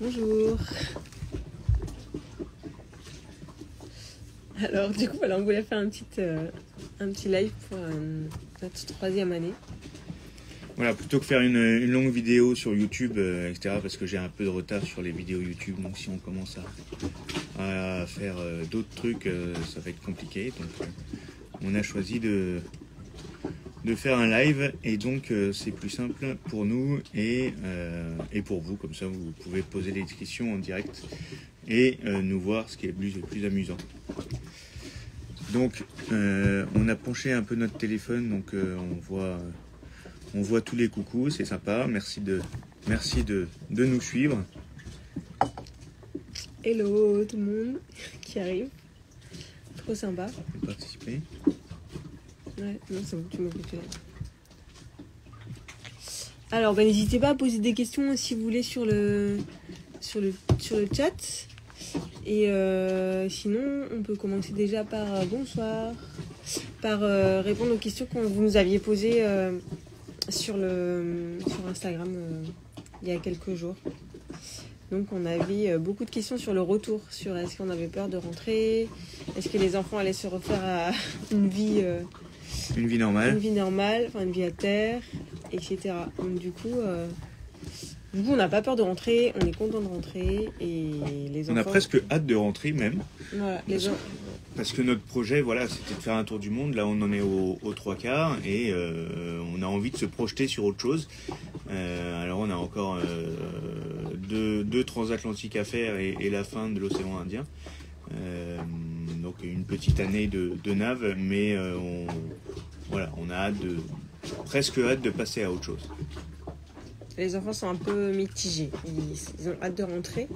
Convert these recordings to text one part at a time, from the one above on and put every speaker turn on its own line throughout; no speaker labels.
Bonjour. Alors du coup, voilà, on voulait faire un petit live pour notre 3e année.
Voilà, plutôt que faire une longue vidéo sur YouTube, etc., parce que j'ai un peu de retard sur les vidéos YouTube, donc si on commence à faire d'autres trucs, ça va être compliqué. Donc on a choisi de faire un live, et donc c'est plus simple pour nous et pour vous, comme ça vous pouvez poser des questions en direct et nous voir, ce qui est plus amusant. Donc on a penché un peu notre téléphone, donc on voit tous les coucous, c'est sympa. Merci de nous suivre.
Hello tout le monde qui arrive. Trop sympa.
De participer.
Ouais, non, c'est bon, tu m'as coupé. Alors, n'hésitez pas à poser des questions si vous voulez sur le chat. Et sinon, on peut commencer déjà par bonsoir, par répondre aux questions que vous nous aviez posées sur Instagram il y a quelques jours. Donc on avait beaucoup de questions sur le retour, sur est-ce qu'on avait peur de rentrer, est-ce que les enfants allaient se refaire à une vie normale, enfin une vie à terre, etc. Donc du coup on n'a pas peur de rentrer, on est content de rentrer et les enfants...
On a presque hâte de rentrer même.
Voilà,
parce que notre projet, voilà, c'était de faire un tour du monde. Là, on en est aux 3/4 et on a envie de se projeter sur autre chose. Alors, on a encore deux transatlantiques à faire et la fin de l'océan Indien. Donc, une petite année de nav, mais on a presque hâte de passer à autre chose.
Les enfants sont un peu mitigés. Ils ont hâte de rentrer,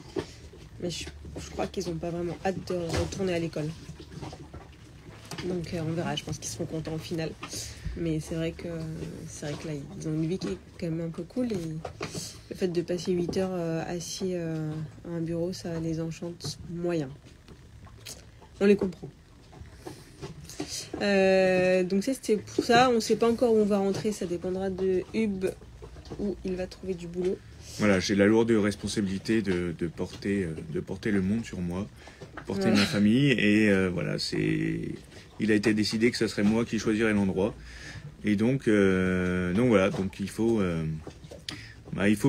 mais je crois qu'ils n'ont pas vraiment hâte de retourner à l'école. Donc on verra, je pense qu'ils seront contents au final. Mais c'est vrai que là, ils ont une vie qui est quand même un peu cool. Et le fait de passer 8 heures assis à un bureau, ça les enchante moyen. On les comprend. Donc ça, c'était pour ça. On ne sait pas encore où on va rentrer. Ça dépendra de Hub, où il va trouver du boulot.
Voilà, j'ai la lourde responsabilité de porter le monde sur moi, porter ma famille, et il a été décidé que ce serait moi qui choisirais l'endroit. Et donc voilà, donc il faut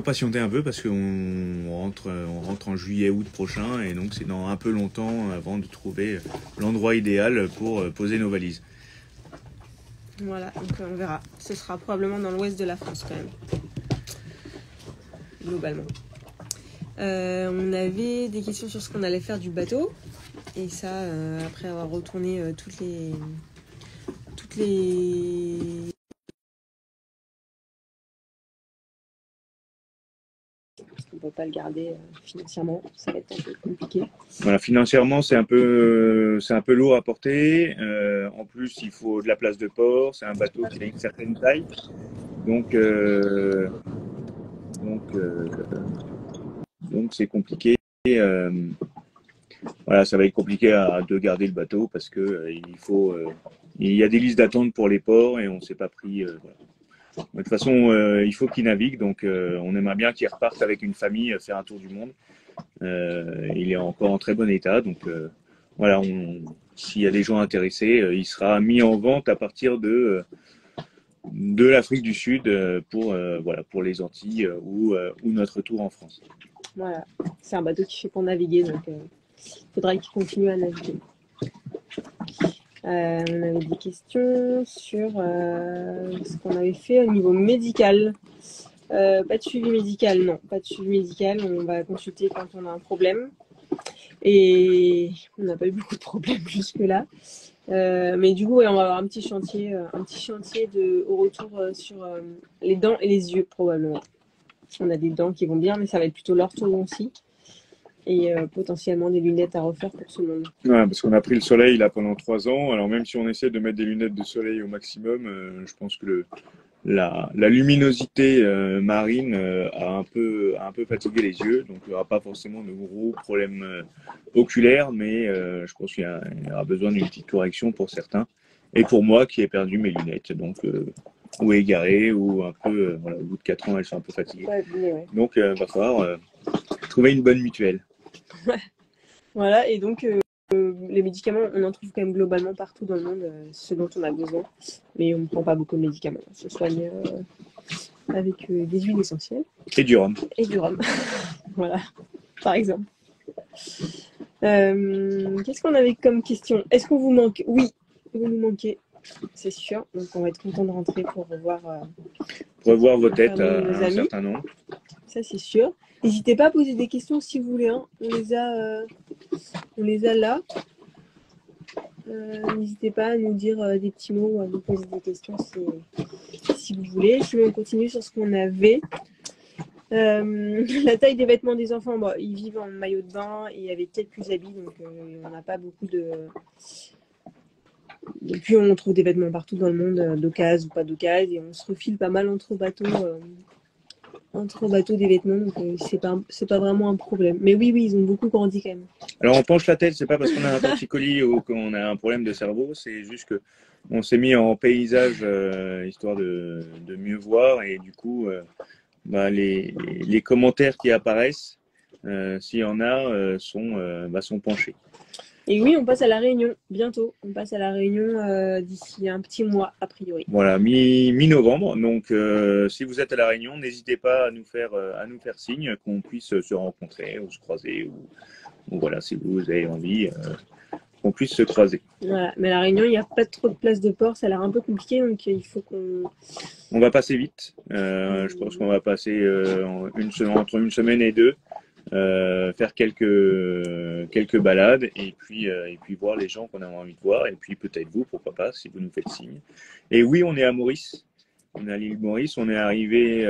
patienter un peu parce qu'on rentre en juillet-août prochain, et donc c'est dans un peu longtemps avant de trouver l'endroit idéal pour poser nos valises.
Voilà, donc on verra. Ce sera probablement dans l'ouest de la France quand même. Globalement. On avait des questions sur ce qu'on allait faire du bateau. Et ça, après avoir retourné toutes les... Parce qu'on ne peut pas le garder financièrement. Ça va être un peu compliqué.
Voilà, financièrement, c'est un peu lourd à porter. En plus, il faut de la place de port. C'est un bateau qui a une certaine taille. Donc c'est compliqué. Voilà, ça va être compliqué de garder le bateau parce que il y a des listes d'attente pour les ports et on s'est pas pris. Voilà. De toute façon, il faut qu'ils naviguent, donc on aimerait bien qu'ils repartent avec une famille faire un tour du monde. Il est encore en très bon état, donc voilà, s'il y a des gens intéressés, il sera mis en vente à partir de l'Afrique du Sud pour les Antilles ou notre tour en France.
Voilà, c'est un bateau qui fait pour naviguer, donc il faudra qu'il continue à naviguer. On avait des questions sur ce qu'on avait fait au niveau médical. Pas de suivi médical, non, pas de suivi médical. On va consulter quand on a un problème. Et on n'a pas eu beaucoup de problèmes jusque-là. Mais du coup, on va avoir un petit chantier au retour sur les dents et les yeux, probablement. On a des dents qui vont bien, mais ça va être plutôt l'orthodontie. Et potentiellement des lunettes à refaire pour tout le monde.
Ouais, parce qu'on a pris le soleil là pendant 3 ans. Alors même si on essaie de mettre des lunettes de soleil au maximum, je pense que la luminosité marine a un peu fatigué les yeux. Donc il n'y aura pas forcément de gros problèmes oculaires, mais je pense qu'il y aura besoin d'une petite correction pour certains. Et pour moi qui ai perdu mes lunettes, donc ou égarées, ou un peu, au bout de 4 ans elles sont un peu fatiguées.
Ouais.
Donc va falloir Trouver une bonne mutuelle.
Voilà, et donc les médicaments, on en trouve quand même globalement partout dans le monde, ce dont on a besoin. Mais on ne prend pas beaucoup de médicaments. On se soigne avec des huiles essentielles.
Et du rhum.
Et du rhum. Voilà, par exemple. Qu'est-ce qu'on avait comme question? Est-ce qu'on vous manque? Oui, vous nous manquez, c'est sûr. Donc on va être content de rentrer pour revoir
vos têtes à un certain nombre.
Ça c'est sûr. N'hésitez pas à poser des questions si vous voulez. Hein. On les a là. N'hésitez pas à nous dire des petits mots ou à nous poser des questions si vous voulez. Sinon on continue sur ce qu'on avait. La taille des vêtements des enfants, bon, ils vivent en maillot de bain et avec quelques habits, donc on n'a pas beaucoup de. Et puis on trouve des vêtements partout dans le monde, d'occasion ou pas d'occasion, et on se refile pas mal entre bateaux des vêtements, donc c'est pas vraiment un problème. Mais oui, ils ont beaucoup grandi quand même.
Alors on penche la tête, c'est pas parce qu'on a un torticolis ou qu'on a un problème de cerveau, c'est juste que on s'est mis en paysage histoire de mieux voir, et du coup les commentaires qui apparaissent, s'il y en a, sont penchés.
Et oui, on passe à La Réunion bientôt. On passe à La Réunion d'ici un petit mois, a priori.
Voilà, mi-novembre. Donc, si vous êtes à La Réunion, n'hésitez pas à nous faire signe, qu'on puisse se rencontrer ou se croiser. Ou voilà, si vous avez envie, qu'on puisse se croiser.
Voilà, mais à La Réunion, il n'y a pas trop de place de port. Ça a l'air un peu compliqué, donc il faut qu'on...
On va passer vite. Je pense qu'on va passer entre une semaine et deux. Faire quelques balades et puis voir les gens qu'on a envie de voir, et puis peut-être vous, pourquoi pas, si vous nous faites signe. Et oui, on est à Maurice, on est à l'île Maurice, on est arrivé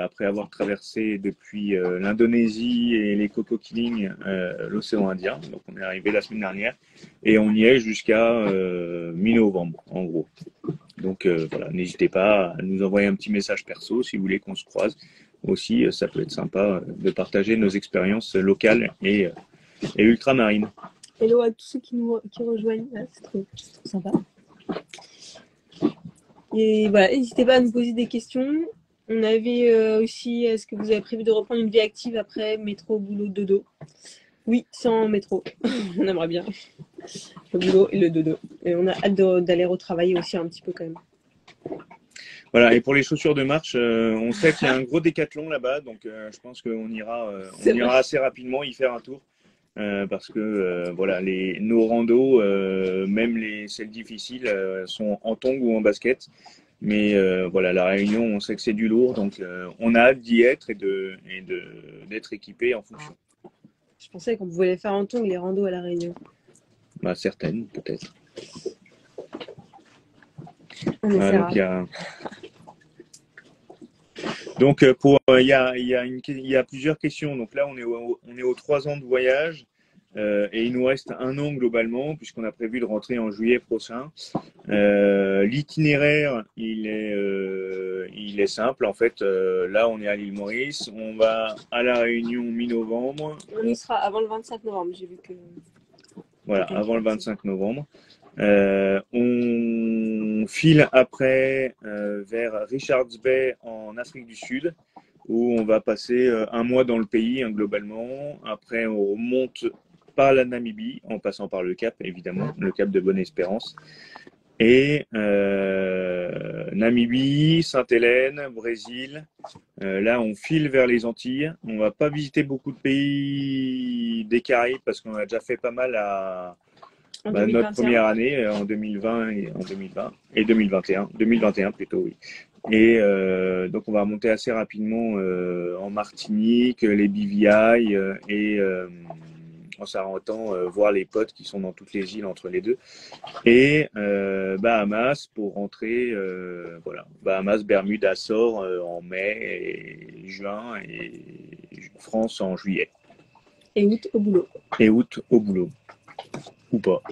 après avoir traversé depuis l'Indonésie et les Cocos Keeling l'océan Indien, donc on est arrivé la semaine dernière et on y est jusqu'à mi-novembre en gros. Donc voilà, n'hésitez pas à nous envoyer un petit message perso si vous voulez qu'on se croise. Aussi, ça peut être sympa de partager nos expériences locales et ultramarines.
Hello à tous ceux qui rejoignent, c'est trop sympa. Et voilà, n'hésitez pas à nous poser des questions. On avait aussi, est-ce que vous avez prévu de reprendre une vie active après métro, boulot, dodo? Oui, sans métro. On aimerait bien le boulot et le dodo. Et on a hâte d'aller retravailler aussi un petit peu quand même.
Voilà, et pour les chaussures de marche, on sait qu'il y a un gros décathlon là-bas, donc je pense qu'on ira assez rapidement y faire un tour. Parce que voilà, nos randos, même celles difficiles, sont en tongs ou en basket. Mais voilà, la Réunion, on sait que c'est du lourd, donc on a hâte d'y être et d'être équipé en fonction.
Je pensais qu'on pouvait les faire en tongs, les randos à la Réunion.
Bah, certaines, peut-être. Donc, il y a plusieurs questions. Donc là, on est aux 3 ans de voyage et il nous reste 1 an globalement, puisqu'on a prévu de rentrer en juillet prochain. L'itinéraire, il est simple. En fait, là, on est à l'île Maurice. On va à La Réunion mi-novembre.
On y sera avant le 25 novembre, j'ai vu que...
Voilà, avant le 25 novembre. On file après vers Richards Bay en Afrique du Sud, où on va passer 1 mois dans le pays globalement. Après, on remonte par la Namibie, en passant par le Cap, évidemment, le Cap de Bonne-Espérance. Et Namibie, Sainte-Hélène, Brésil. Là, on file vers les Antilles. On va pas visiter beaucoup de pays des Caraïbes parce qu'on a déjà fait pas mal notre première année en 2020 et 2021 plutôt, oui. Et donc on va remonter assez rapidement en Martinique, les BVI et en s'arrêtant voir les potes qui sont dans toutes les îles entre les deux, et Bahamas pour rentrer, voilà, Bahamas, Bermudes, Açores en mai et juin, et France en juillet.
Et août au boulot.
Ou pas.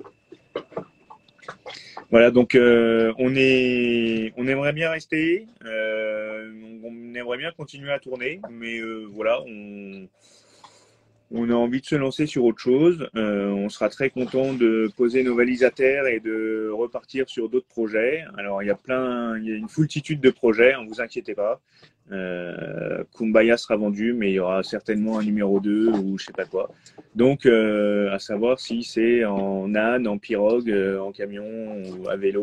Voilà, donc on aimerait bien rester, on aimerait bien continuer à tourner, mais voilà, on a envie de se lancer sur autre chose. On sera très content de poser nos valises à terre et de repartir sur d'autres projets. Alors il y a une foultitude de projets, ne vous inquiétez pas. Kumbaya sera vendu, mais il y aura certainement un numéro 2 ou je sais pas quoi. Donc, à savoir si c'est en âne, en pirogue, en camion, ou à vélo,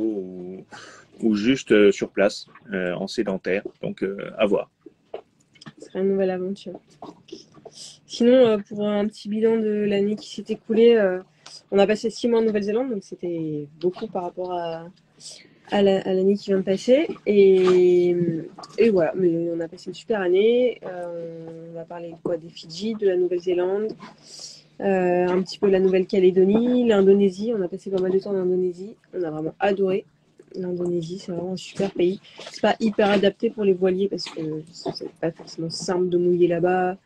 ou juste sur place, en sédentaire. Donc, à voir.
Ce serait une nouvelle aventure. Sinon, pour un petit bilan de l'année qui s'est écoulée, on a passé 6 mois en Nouvelle-Zélande, donc c'était beaucoup par rapport à l'année qui vient de passer. Et voilà, mais on a passé une super année. On va parler quoi, des Fidji, de la Nouvelle-Zélande, un petit peu la Nouvelle-Calédonie, l'Indonésie. On a passé pas mal de temps en Indonésie. On a vraiment adoré l'Indonésie. C'est vraiment un super pays. C'est pas hyper adapté pour les voiliers parce que c'est pas forcément simple de mouiller là-bas.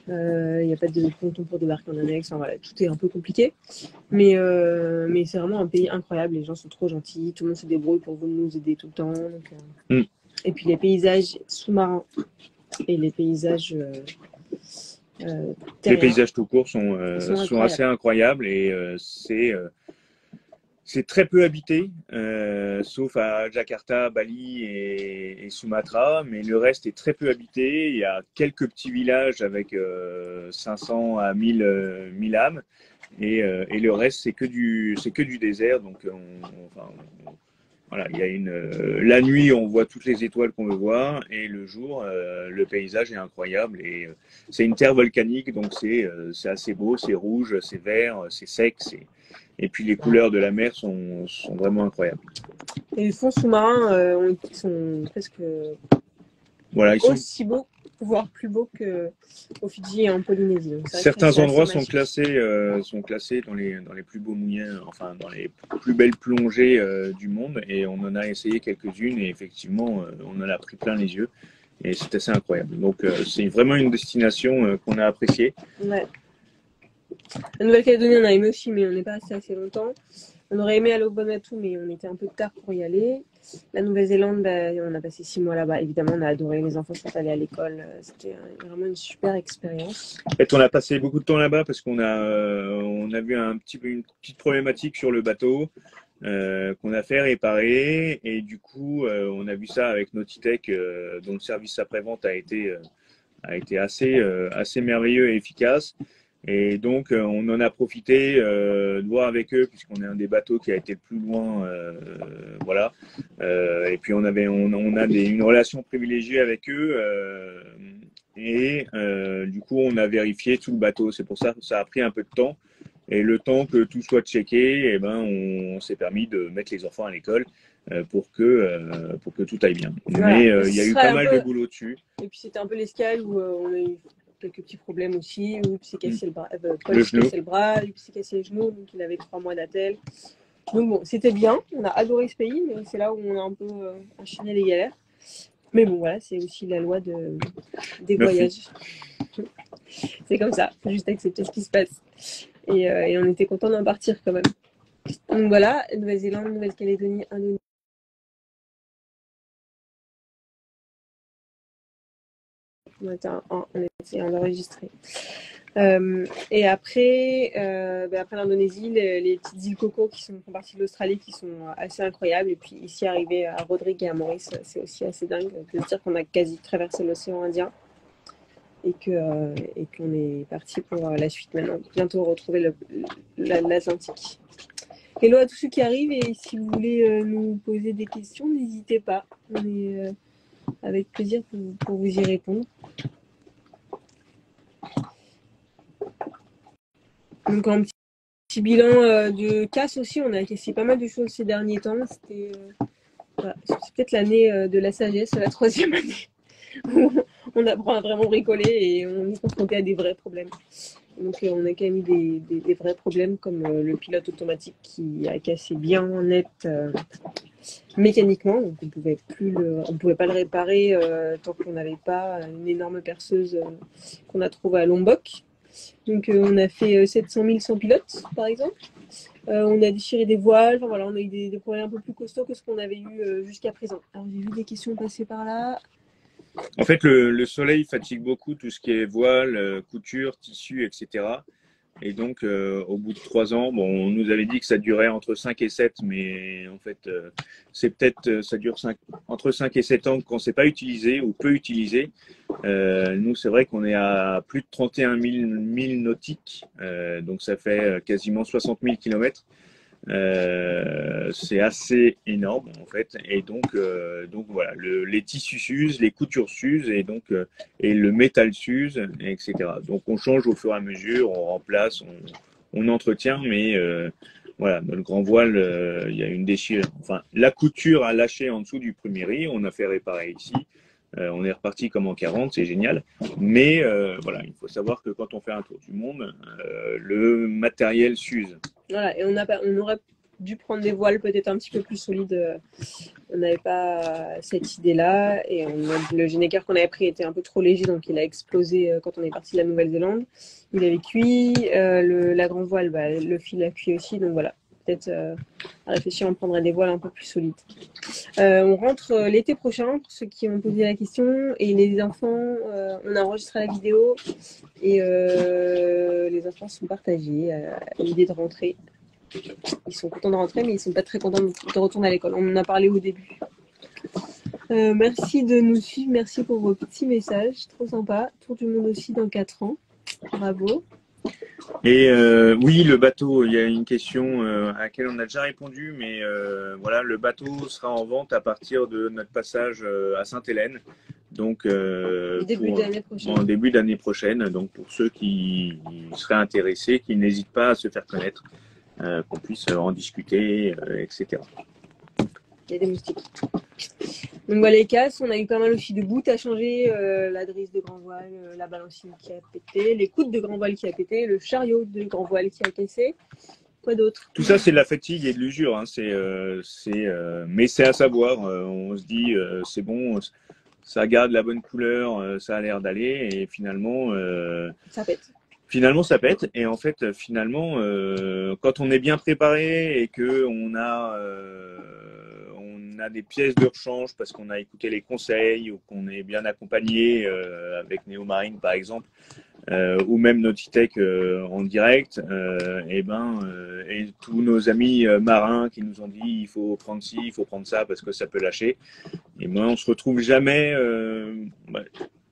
Il n'y a pas de ponton pour débarquer en annexe. Enfin, voilà, tout est un peu compliqué. Mais c'est vraiment un pays incroyable. Les gens sont trop gentils. Tout le monde se débrouille pour nous aider tout le temps. Donc, Et puis les paysages sous-marins et les paysages
les paysages tout court sont assez incroyables et c'est très peu habité, sauf à Jakarta, Bali et Sumatra, mais le reste est très peu habité. Il y a quelques petits villages avec 500 à 1000 âmes, et le reste c'est que du désert. Donc voilà, il y a la nuit on voit toutes les étoiles qu'on veut voir, et le jour le paysage est incroyable, et c'est une terre volcanique, donc c'est assez beau, c'est rouge, c'est vert, c'est sec, et puis les couleurs de la mer sont vraiment incroyables.
Et les fonds sous-marins sont presque
voilà,
aussi beaux, voire plus beaux qu'au Fidji et en Polynésie. Donc,
certains endroits sont classés dans les plus beaux mouillens, enfin dans les plus belles plongées du monde, et on en a essayé quelques-unes, et effectivement on en a pris plein les yeux, et c'est assez incroyable. Donc c'est vraiment une destination qu'on a appréciée.
Ouais. La Nouvelle-Calédonie, on a aimé aussi, mais on n'est pas resté assez longtemps. On aurait aimé aller au Vanuatu, mais on était un peu tard pour y aller. La Nouvelle-Zélande, on a passé 6 mois là-bas. Évidemment, on a adoré. Les enfants sont allés à l'école. C'était vraiment une super expérience.
En fait, on a passé beaucoup de temps là-bas parce qu'on a vu une petite problématique sur le bateau qu'on a fait réparer. Et du coup, on a vu ça avec Nautitech, dont le service après-vente a été assez merveilleux et efficace. Et donc, on en a profité de voir avec eux, puisqu'on est un des bateaux qui a été le plus loin. Voilà. Et puis, on a une relation privilégiée avec eux. Et du coup, on a vérifié tout le bateau. C'est pour ça que ça a pris un peu de temps. Et le temps que tout soit checké, on s'est permis de mettre les enfants à l'école pour que tout aille bien. Voilà. Mais il y a eu pas mal de boulot dessus.
Et puis, c'était un peu l'escale où on a eu quelques petits problèmes aussi. Où il s'est cassé le bras. Paul s'est cassé le bras, lui s'est cassé les genoux, donc il avait 3 mois d'attel. Donc bon, c'était bien. On a adoré ce pays, mais c'est là où on a un peu enchaîné les galères. Mais bon, voilà, c'est aussi la loi des voyages. C'est comme ça, faut juste accepter ce qui se passe. Et on était content d'en partir quand même. Donc voilà, Nouvelle-Zélande, Nouvelle-Calédonie, Indonésie. On était enregistré. Et après l'Indonésie, les petites îles Coco qui font partie de l'Australie, qui sont assez incroyables. Et puis ici, arriver à Rodrigue et à Maurice, c'est aussi assez dingue de se dire qu'on a quasi traversé l'océan Indien et qu'on est parti pour la suite maintenant. Bientôt retrouver l'Atlantique. Hello à tous ceux qui arrivent, et si vous voulez nous poser des questions, n'hésitez pas. On est avec plaisir pour vous y répondre. Donc un petit bilan de casse aussi, on a cassé pas mal de choses ces derniers temps. Voilà, c'est peut-être l'année de la sagesse, la 3e année. On apprend à vraiment bricoler et on est confronté à des vrais problèmes. Donc on a quand même eu des vrais problèmes, comme le pilote automatique qui a cassé bien net mécaniquement. Donc on pouvait pas le réparer tant qu'on n'avait pas une énorme perceuse qu'on a trouvée à Lombok. Donc on a fait 700 000 sans pilote, par exemple. On a déchiré des voiles. Enfin, voilà, on a eu des problèmes un peu plus costauds que ce qu'on avait eu jusqu'à présent. Alors j'ai vu des questions passer par là.
En fait, le soleil fatigue beaucoup tout ce qui est voile, couture, tissu, etc. Et donc, au bout de 3 ans, bon, on nous avait dit que ça durait entre 5 et 7, mais en fait, c'est peut-être, ça dure entre 5 et 7 ans quand c'est pas utilisé ou peu utilisé. Nous, c'est vrai qu'on est à plus de 31 000 milles nautiques, donc ça fait quasiment 60 000 kilomètres. C'est assez énorme en fait, et donc voilà, les tissus s'usent, les coutures s'usent, et le métal s'use, etc. Donc on change au fur et à mesure, on remplace, on entretient, mais voilà, dans le grand voile, il y a une déchirure. Enfin, la couture a lâché en dessous du premier riz, on a fait réparer ici. On est reparti comme en 40, c'est génial. Mais voilà, il faut savoir que quand on fait un tour du monde, le matériel s'use.
Voilà, et on aurait dû prendre des voiles peut-être un petit peu plus solides. On n'avait pas cette idée-là. Et le Genneker qu'on avait pris était un peu trop léger, donc il a explosé quand on est parti de la Nouvelle-Zélande. Il avait cuit. La grand voile, le fil a cuit aussi. Donc voilà, peut-être à réfléchir, on prendrait des voiles un peu plus solides. On rentre l'été prochain, pour ceux qui ont posé la question. Et les enfants, on a enregistré la vidéo. Et les enfants sont partagés à l'idée de rentrer. Ils sont contents de rentrer, mais ils ne sont pas très contents de retourner à l'école. On en a parlé au début. Merci de nous suivre. Merci pour vos petits messages. Trop sympa. Tour du monde aussi dans 4 ans. Bravo.
Et oui, le bateau, il y a une question à laquelle on a déjà répondu, mais voilà, le bateau sera en vente à partir de notre passage à Sainte-Hélène. Donc, en début d'année prochaine. Donc, pour ceux qui seraient intéressés, qui n'hésitent pas à se faire connaître, qu'on puisse en discuter, etc.
Il y a des moustiques. Donc voilà les casses, on a eu pas mal aussi de bouts à changer, la drisse de grand voile, la balancine qui a pété, les coudes de grand voile qui a pété, le chariot de grand voile qui a cassé. Quoi d'autre?
Tout ça, c'est de la fatigue et de l'usure. Hein. Mais c'est à savoir. On se dit, c'est bon, ça garde la bonne couleur, ça a l'air d'aller, et finalement,
ça pète.
Finalement, ça pète. Et en fait, finalement, quand on est bien préparé et que on a des pièces de rechange parce qu'on a écouté les conseils ou qu'on est bien accompagné avec Néomarine, par exemple, ou même Nautitech en direct, et tous nos amis marins qui nous ont dit il faut prendre ci, il faut prendre ça parce que ça peut lâcher. Et ben, on se retrouve jamais.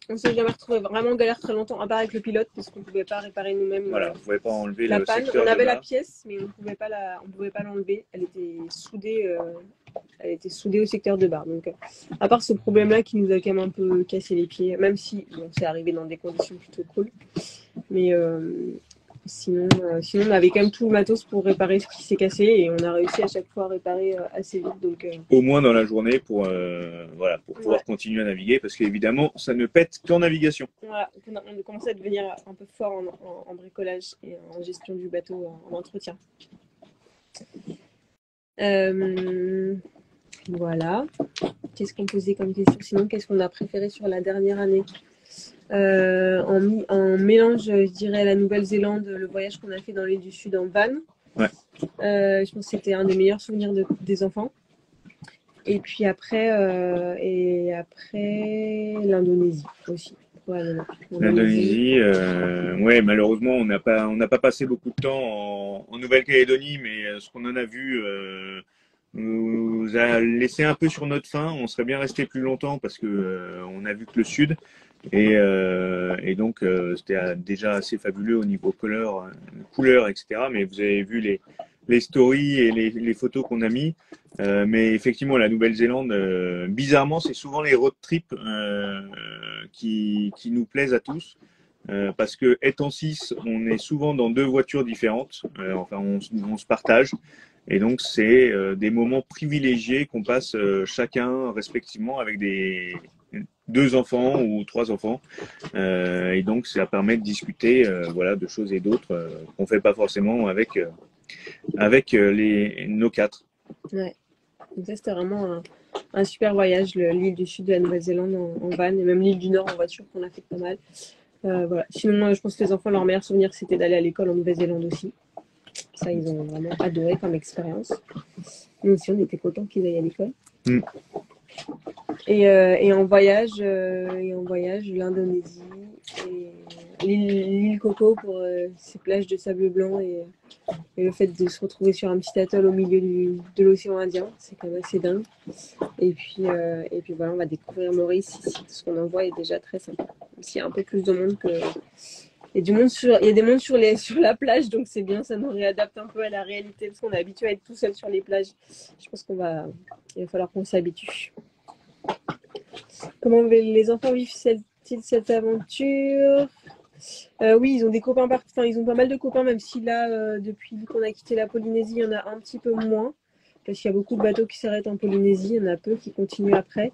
On s'est jamais retrouvé vraiment en galère très longtemps, à part avec le pilote, parce qu'on ne pouvait pas réparer nous-mêmes.
Voilà, on ne pouvait pas enlever
la
le
panne.
secteur
On avait
de bas.
la pièce, mais on ne pouvait pas l'enlever. Elle était soudée au secteur de barre. Donc, à part ce problème-là qui nous a quand même un peu cassé les pieds, même si c'est arrivé dans des conditions plutôt cool. Mais sinon, on avait quand même tout le matos pour réparer ce qui s'est cassé, et on a réussi à chaque fois à réparer assez vite. Donc,
au moins dans la journée pour pouvoir continuer à naviguer, parce qu'évidemment, ça ne pète qu'en navigation.
Voilà, on a commencé à devenir un peu fort en bricolage et en gestion du bateau, en entretien. Voilà. Qu'est-ce qu'on posait comme question? Sinon, qu'est-ce qu'on a préféré sur la dernière année? En mélange, je dirais, la Nouvelle-Zélande, le voyage qu'on a fait dans l'île du Sud en van.
Ouais.
Je pense que c'était un des meilleurs souvenirs des enfants. Et puis après l'Indonésie aussi. Ouais,
l'Indonésie, malheureusement, on n'a pas passé beaucoup de temps en Nouvelle-Calédonie, mais ce qu'on en a vu nous a laissé un peu sur notre faim. On serait bien resté plus longtemps parce que on a vu que le sud, et donc c'était déjà assez fabuleux au niveau couleur, etc. Mais vous avez vu les stories et les photos qu'on a mis. Mais effectivement, la Nouvelle-Zélande, bizarrement, c'est souvent les road trips qui nous plaisent à tous. Parce que étant 6, on est souvent dans 2 voitures différentes. On se partage. Et donc, c'est des moments privilégiés qu'on passe chacun respectivement avec 2 enfants ou 3 enfants. Et donc, ça permet de discuter de choses et d'autres qu'on ne fait pas forcément avec nos 4.
Ouais. Donc ça, c'était vraiment un super voyage, l'île du Sud de la Nouvelle-Zélande en van, et même l'île du Nord en voiture qu'on a fait pas mal. Voilà. Sinon, je pense que les enfants, leur meilleur souvenir, c'était d'aller à l'école en Nouvelle-Zélande aussi. Ça, ils ont vraiment adoré comme expérience. Nous aussi, on était contents qu'ils aillent à l'école. Et en voyage, l'Indonésie et l'île l'île Coco pour ces plages de sable blanc et le fait de se retrouver sur un petit atoll au milieu de l'océan Indien, c'est quand même assez dingue. Et puis voilà, on va découvrir Maurice ici. Tout ce qu'on en voit est déjà très sympa. S'il y a un peu plus de monde que... Il y a des mondes sur la plage, donc c'est bien, ça nous réadapte un peu à la réalité, parce qu'on est habitué à être tout seul sur les plages. Je pense il va falloir qu'on s'habitue. Comment les enfants vivent-ils cette aventure? Oui, ils ont des copains partout. Enfin, ils ont pas mal de copains, même si là, depuis qu'on a quitté la Polynésie, il y en a un petit peu moins. Parce qu'il y a beaucoup de bateaux qui s'arrêtent en Polynésie, il y en a peu qui continuent après.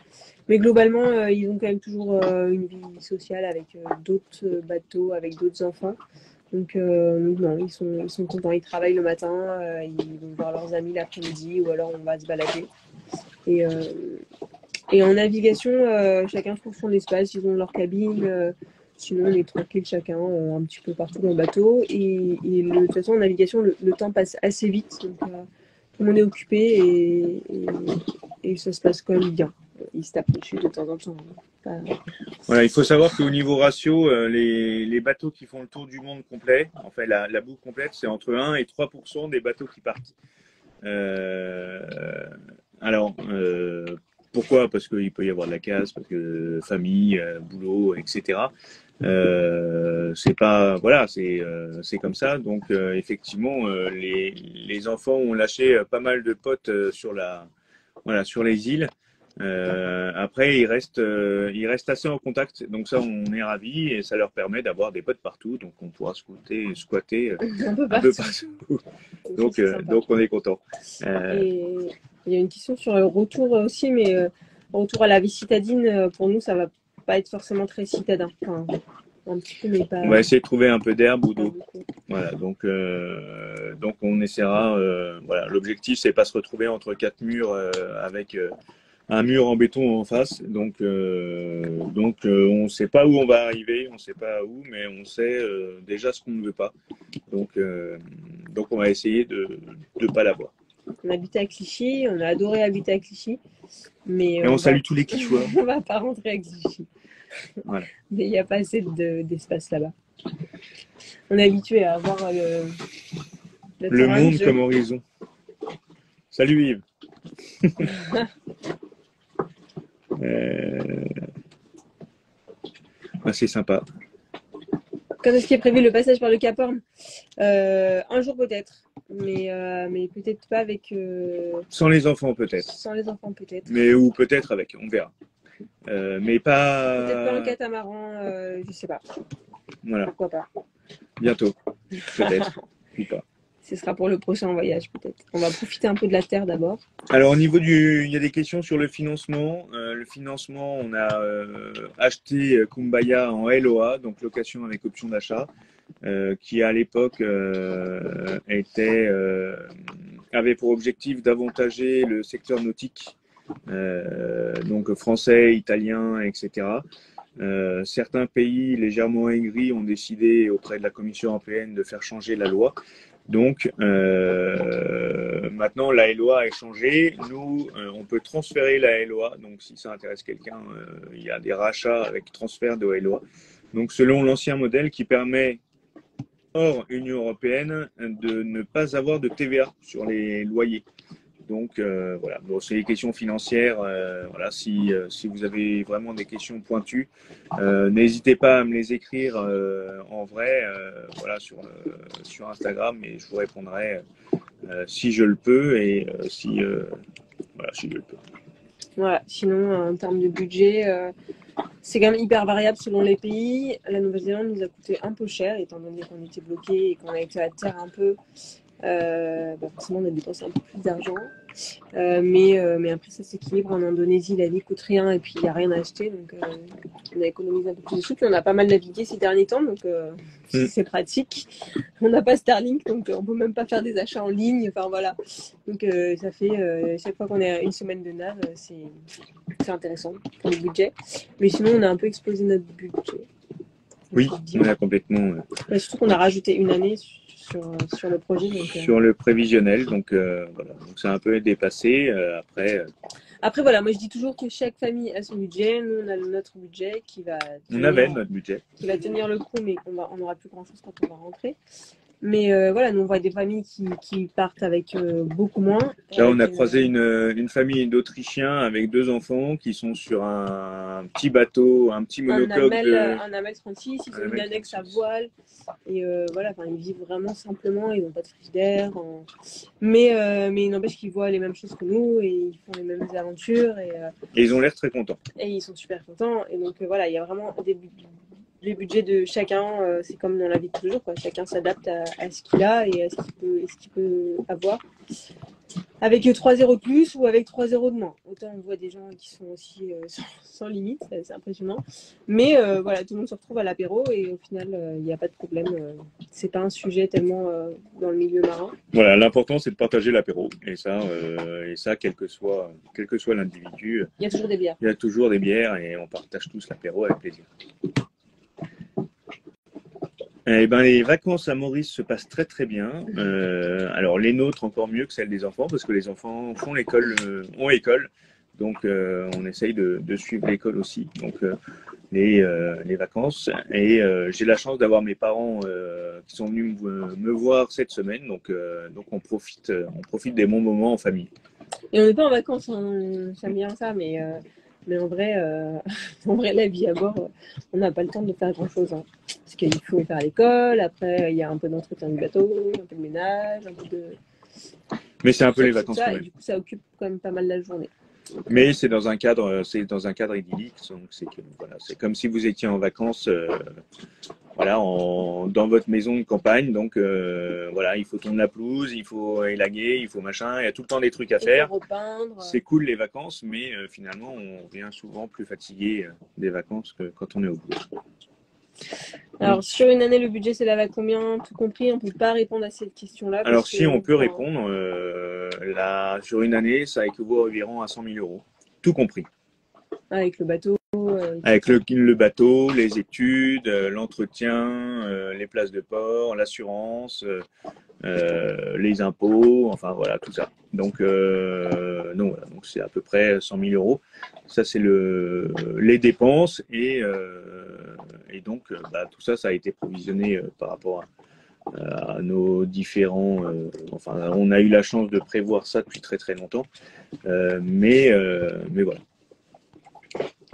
Mais globalement, ils ont quand même toujours une vie sociale avec d'autres bateaux, avec d'autres enfants. Donc non, ils sont contents, ils travaillent le matin, ils vont voir leurs amis l'après-midi ou alors on va se balader. Et en navigation, chacun trouve son espace, ils ont leur cabine. Sinon, on est tranquille chacun un petit peu partout dans le bateau. Et de toute façon, en navigation, le temps passe assez vite. Donc, tout le monde est occupé et ça se passe quand même bien. Ils se tapent dessus de temps en temps.
Voilà, il faut savoir qu'au niveau ratio, les bateaux qui font le tour du monde complet, en fait la boucle complète, c'est entre 1 et 3% des bateaux qui partent. Pourquoi? Parce qu'il peut y avoir de la casse, parce que famille, boulot, etc. C'est pas, voilà, c'est comme ça. Donc effectivement, les enfants ont lâché pas mal de potes sur les îles. Après, ils restent assez en contact. Donc ça, on est ravis et ça leur permet d'avoir des potes partout. Donc on pourra squatter
un peu partout.
Donc on est content.
Et il y a une question sur le retour aussi, mais retour à la vie citadine, pour nous, ça va pas être forcément très citadin. Enfin, un petit peu, mais pas...
On va essayer de trouver un peu d'herbe ou d'eau. Voilà, donc on essaiera. Voilà, l'objectif, c'est pas se retrouver entre quatre murs avec un mur en béton en face. Donc on ne sait pas où on va arriver, on ne sait pas où, mais on sait déjà ce qu'on ne veut pas. Donc on va essayer de ne pas l'avoir.
On habitait à Clichy, on a adoré habiter à Clichy. Mais
on salue tous les Clichois.
On va pas rentrer à Clichy. Voilà. Mais il n'y a pas assez d'espace là-bas. On est habitué à avoir
le monde comme horizon. Salut Yves. C'est sympa.
Quand est-ce qu'est prévu le passage par le Cap Horn? Un jour peut-être, mais peut-être pas avec...
Sans les enfants peut-être.
Sans les enfants peut-être.
Mais ou peut-être avec, on verra. Mais pas...
Peut-être pas en catamaran, je sais pas.
Voilà.
Pourquoi pas.
Bientôt, peut-être, ou pas.
Ce sera pour le prochain voyage peut-être. On va profiter un peu de la terre d'abord.
Alors au niveau il y a des questions sur le financement. Le financement, on a acheté Kumbaya en LOA, donc location avec option d'achat, qui à l'époque avait pour objectif d'avantager le secteur nautique, donc français, italien, etc. Certains pays légèrement aigris ont décidé auprès de la Commission européenne de faire changer la loi. Donc maintenant la LOA a changé. Nous, on peut transférer la LOA. Donc si ça intéresse quelqu'un, il y a des rachats avec transfert de LOA. Donc selon l'ancien modèle qui permet hors Union européenne de ne pas avoir de TVA sur les loyers. Donc voilà, bon, c'est des questions financières. Voilà, si vous avez vraiment des questions pointues, n'hésitez pas à me les écrire en vrai, voilà, sur Instagram, et je vous répondrai si je le peux et si je le peux.
Voilà, sinon en termes de budget, c'est quand même hyper variable selon les pays. La Nouvelle-Zélande nous a coûté un peu cher étant donné qu'on était bloqué et qu'on a été à terre un peu. Forcément on a dépensé un peu plus d'argent, mais après ça s'équilibre. En Indonésie la vie coûte rien et puis il n'y a rien à acheter, donc on a économisé un peu plus de sous, puis on a pas mal navigué ces derniers temps, donc c'est pratique. On n'a pas Starlink, donc on peut même pas faire des achats en ligne, enfin voilà, donc ça fait chaque fois qu'on est à une semaine de nav, c'est intéressant pour le budget, mais sinon on a un peu explosé notre budget.
Oui, on a complètement...
Surtout qu'on a rajouté une année sur le projet. Donc,
sur le prévisionnel. Donc voilà, donc c'est un peu dépassé.
Après, voilà, moi je dis toujours que chaque famille a son budget. Nous, on a notre budget qui va
on avait notre budget.
Qui va tenir le coup, mais on n'aura plus grand-chose quand on va rentrer. Mais voilà, nous on voit des familles qui partent avec beaucoup moins.
Là, on a croisé une famille d'Autrichiens avec 2 enfants qui sont sur un petit bateau, un petit monocoque.
Un Amel 36, ils ont une annexe à voile. Et voilà, ils vivent vraiment simplement, ils n'ont pas de frigidaire. Mais il n'empêche qu'ils voient les mêmes choses que nous et ils font les mêmes aventures. Et
ils ont l'air très contents.
Et ils sont super contents. Et donc voilà, il y a vraiment les budgets de chacun, c'est comme dans la vie de tous les jours, quoi. Chacun s'adapte à ce qu'il a et à ce qu'il peut avoir. Avec 3 zéros de plus ou avec 3 zéros de moins. Autant on voit des gens qui sont aussi sans limite, c'est impressionnant. Mais voilà, tout le monde se retrouve à l'apéro et au final, il n'y a pas de problème. C'est pas un sujet tellement dans le milieu marin.
Voilà, l'important c'est de partager l'apéro. Et ça, quel que soit l'individu.
Il y a toujours des bières.
Il y a toujours des bières et on partage tous l'apéro avec plaisir. Eh ben, les vacances à Maurice se passent très très bien. Alors les nôtres encore mieux que celles des enfants parce que les enfants ont école. Donc on essaye de suivre l'école aussi. Donc les vacances. Et j'ai la chance d'avoir mes parents qui sont venus me voir cette semaine. Donc on profite des bons moments en famille.
Et on n'est pas en vacances, hein, j'aime bien ça, mais en vrai, la vie à bord, on n'a pas le temps de faire grand-chose. Hein. Parce qu'il faut faire l'école, après il y a un peu d'entretien du bateau, un peu de ménage, un peu de...
Mais c'est un peu les vacances quand même.
Et du coup, ça occupe quand même pas mal la journée.
Mais c'est dans un cadre idyllique. Donc c'est comme si vous étiez en vacances, dans votre maison de campagne. Donc voilà, il faut tondre la pelouse, il faut élaguer, il faut machin. Il y a tout le temps des trucs à faire. C'est cool les vacances, mais finalement on revient souvent plus fatigué des vacances que quand on est au boulot.
Alors, sur une année, le budget s'élève à combien? Tout compris, on ne peut pas répondre à cette question-là.
Alors, si on peut répondre, sur une année, ça équivaut environ à 100 000 euros, tout compris.
Avec le bateau.
Avec le bateau, les études, l'entretien, les places de port, l'assurance, les impôts, enfin voilà, tout ça. Donc c'est à peu près 100 000 euros. Ça, c'est les dépenses et donc tout ça, ça a été provisionné par rapport à nos différents... on a eu la chance de prévoir ça depuis très très longtemps. Mais voilà.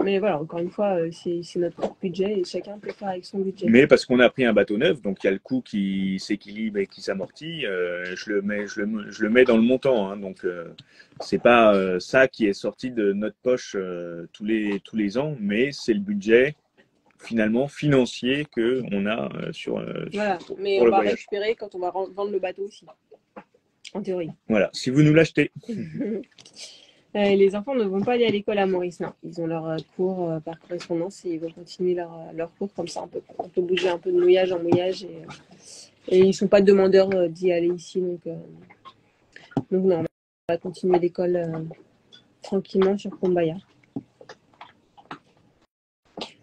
Mais voilà, encore une fois, c'est notre propre budget et chacun peut faire avec son budget.
Mais parce qu'on a pris un bateau neuf, donc il y a le coût qui s'équilibre et qui s'amortit, je le mets dans le montant. Hein, donc c'est pas ça qui est sorti de notre poche tous les ans, mais c'est le budget finalement financier qu'on a
voilà, mais on va récupérer quand on va vendre le bateau aussi, en théorie.
Voilà, si vous nous l'achetez.
Les enfants ne vont pas aller à l'école à Maurice, non. Ils ont leur cours par correspondance et ils vont continuer leur cours comme ça. On peut bouger un peu de mouillage en mouillage et ils ne sont pas demandeurs d'y aller ici. Donc non, on va continuer l'école tranquillement sur Pombaya.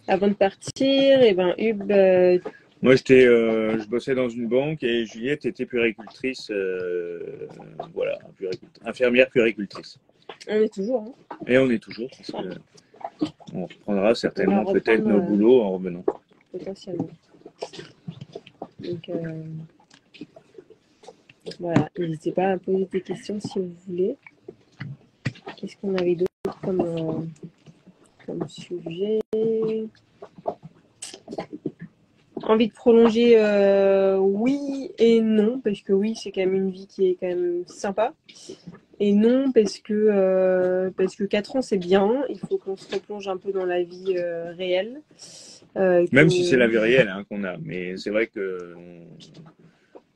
Avant de partir, Hub...
Moi, je bossais dans une banque et Juliette était puéricultrice, infirmière puéricultrice.
On est toujours. Hein.
Et on est toujours, parce que on reprendra certainement peut-être nos boulots en revenant.
Potentiellement. Donc, voilà, n'hésitez pas à poser des questions si vous voulez. Qu'est-ce qu'on avait d'autre comme sujet? Envie de prolonger, oui et non, parce que oui, c'est quand même une vie qui est quand même sympa. Et non, parce que 4 ans, c'est bien. Il faut qu'on se replonge un peu dans la vie réelle.
Même si c'est la vie réelle qu'on a. Mais c'est vrai que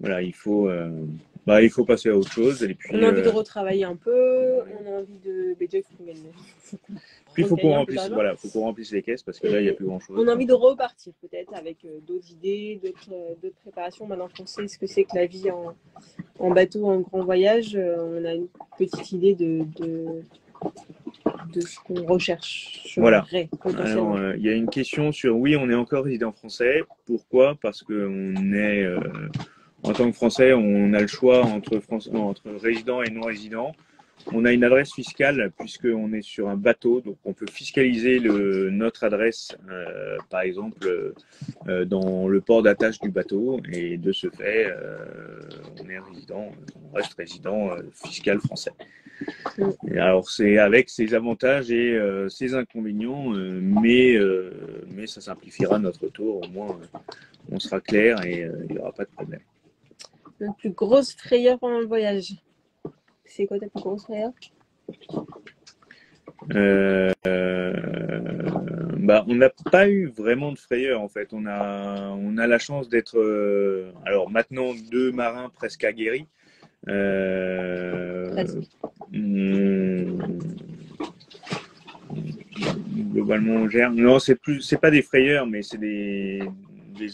il faut passer à autre chose. Et puis,
on a envie de retravailler un peu. On a envie de...
Puis il faut qu'on remplisse les caisses parce que là, il n'y a plus grand-chose.
On a envie de repartir peut-être avec d'autres idées, d'autres préparations. Maintenant qu'on sait ce que c'est que la vie en bateau, en grand voyage, on a une petite idée de ce qu'on recherche.
Voilà. Alors, il y a une question sur, oui, on est encore résident français. Pourquoi? Parce qu'on En tant que Français, on a le choix entre résident et non résident. On a une adresse fiscale puisqu'on est sur un bateau, donc on peut fiscaliser notre adresse, par exemple, dans le port d'attache du bateau. Et de ce fait, on reste résident fiscal français. Et alors c'est avec ses avantages et ses inconvénients, mais ça simplifiera notre tour. Au moins, on sera clair et il n'y aura pas de problème.
La plus grosse frayeur pendant le voyage. C'est quoi ta plus grosse frayeur?
On n'a pas eu vraiment de frayeur en fait. On a la chance d'être alors maintenant 2 marins presque aguerris. Globalement on gère. Non, c'est pas des frayeurs, mais c'est des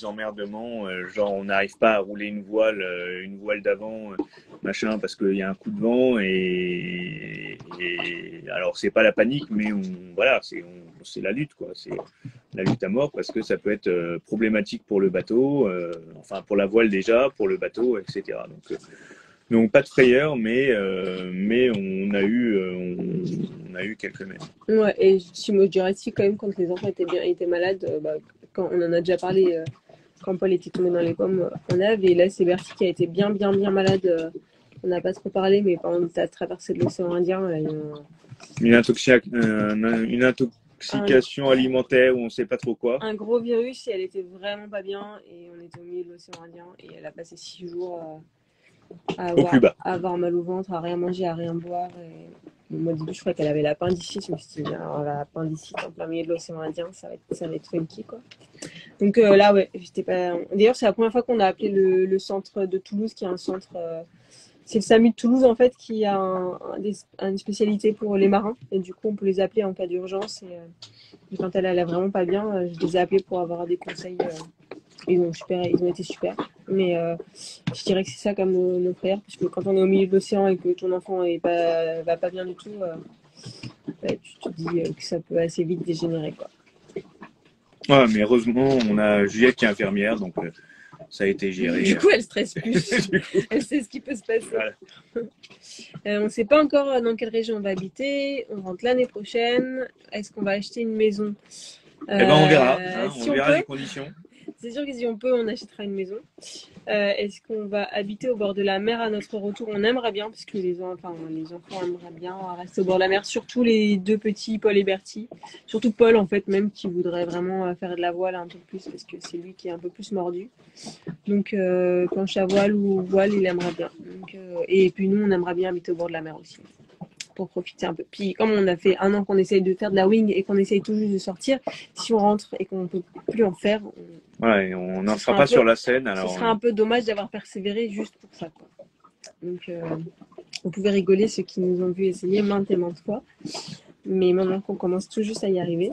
emmerdements. Genre on n'arrive pas à rouler une voile d'avant, machin, parce qu'il y a un coup de vent et alors c'est pas la panique, mais c'est la lutte quoi. C'est la lutte à mort parce que ça peut être problématique pour le bateau, enfin pour la voile déjà, pour le bateau, etc. Donc pas de frayeur, mais on a eu quelques mètres.
Ouais, et je dirais si quand même quand les enfants étaient malades, quand on en a déjà parlé, quand Paul était tombé dans les pommes en Ave, et là c'est Bertie qui a été bien malade. On n'a pas trop parlé, mais pendant que tu as traversé de l'océan Indien,
une intoxication alimentaire ou on ne sait pas trop quoi.
Un gros virus, et elle était vraiment pas bien, et on était au milieu de l'océan Indien, et elle a passé 6 jours à avoir mal au ventre, à rien manger, à rien boire. Et... Moi, au début, je crois qu'elle avait l'appendicite. Je me suis dit, alors, l'appendicite en plein milieu de l'océan Indien, ça va être funky, quoi. Donc là, ouais, j'étais pas. D'ailleurs, c'est la première fois qu'on a appelé le centre de Toulouse, qui est un centre. C'est le SAMU de Toulouse, en fait, qui a une spécialité pour les marins. Et du coup, on peut les appeler en cas d'urgence. Et quand elle allait vraiment pas bien, je les ai appelés pour avoir des conseils. Ils ont été super. Mais je dirais que c'est ça comme nos frères, parce que quand on est au milieu de l'océan et que ton enfant va pas bien du tout, tu te dis que ça peut assez vite dégénérer, quoi.
Ouais, mais heureusement, on a Juliette qui est infirmière, donc ça a été géré.
Du coup, elle stresse plus. Elle sait ce qui peut se passer. Voilà. On ne sait pas encore dans quelle région on va habiter. On rentre l'année prochaine. Est-ce qu'on va acheter une maison?
On verra. On verra les conditions.
C'est sûr que si on peut, on achètera une maison. Est-ce qu'on va habiter au bord de la mer à notre retour? On aimerait bien, parce que les enfants aimeraient bien rester au bord de la mer, surtout les 2 petits, Paul et Bertie. Surtout Paul, en fait, même, qui voudrait vraiment faire de la voile un peu plus, parce que c'est lui qui est un peu plus mordu. Donc, planche à voile ou voile, il aimerait bien. Donc, et puis nous, on aimerait bien habiter au bord de la mer aussi, pour profiter un peu. Puis comme on a fait 1 an qu'on essaye de faire de la wing et qu'on essaye tout juste de sortir, si on rentre et qu'on ne peut plus en faire,
on n'en sera pas sur la scène. Alors...
Ce serait un peu dommage d'avoir persévéré juste pour ça, quoi. Donc on pouvait rigoler ceux qui nous ont vu essayer maintes et maintes fois. Mais maintenant qu'on commence tout juste à y arriver,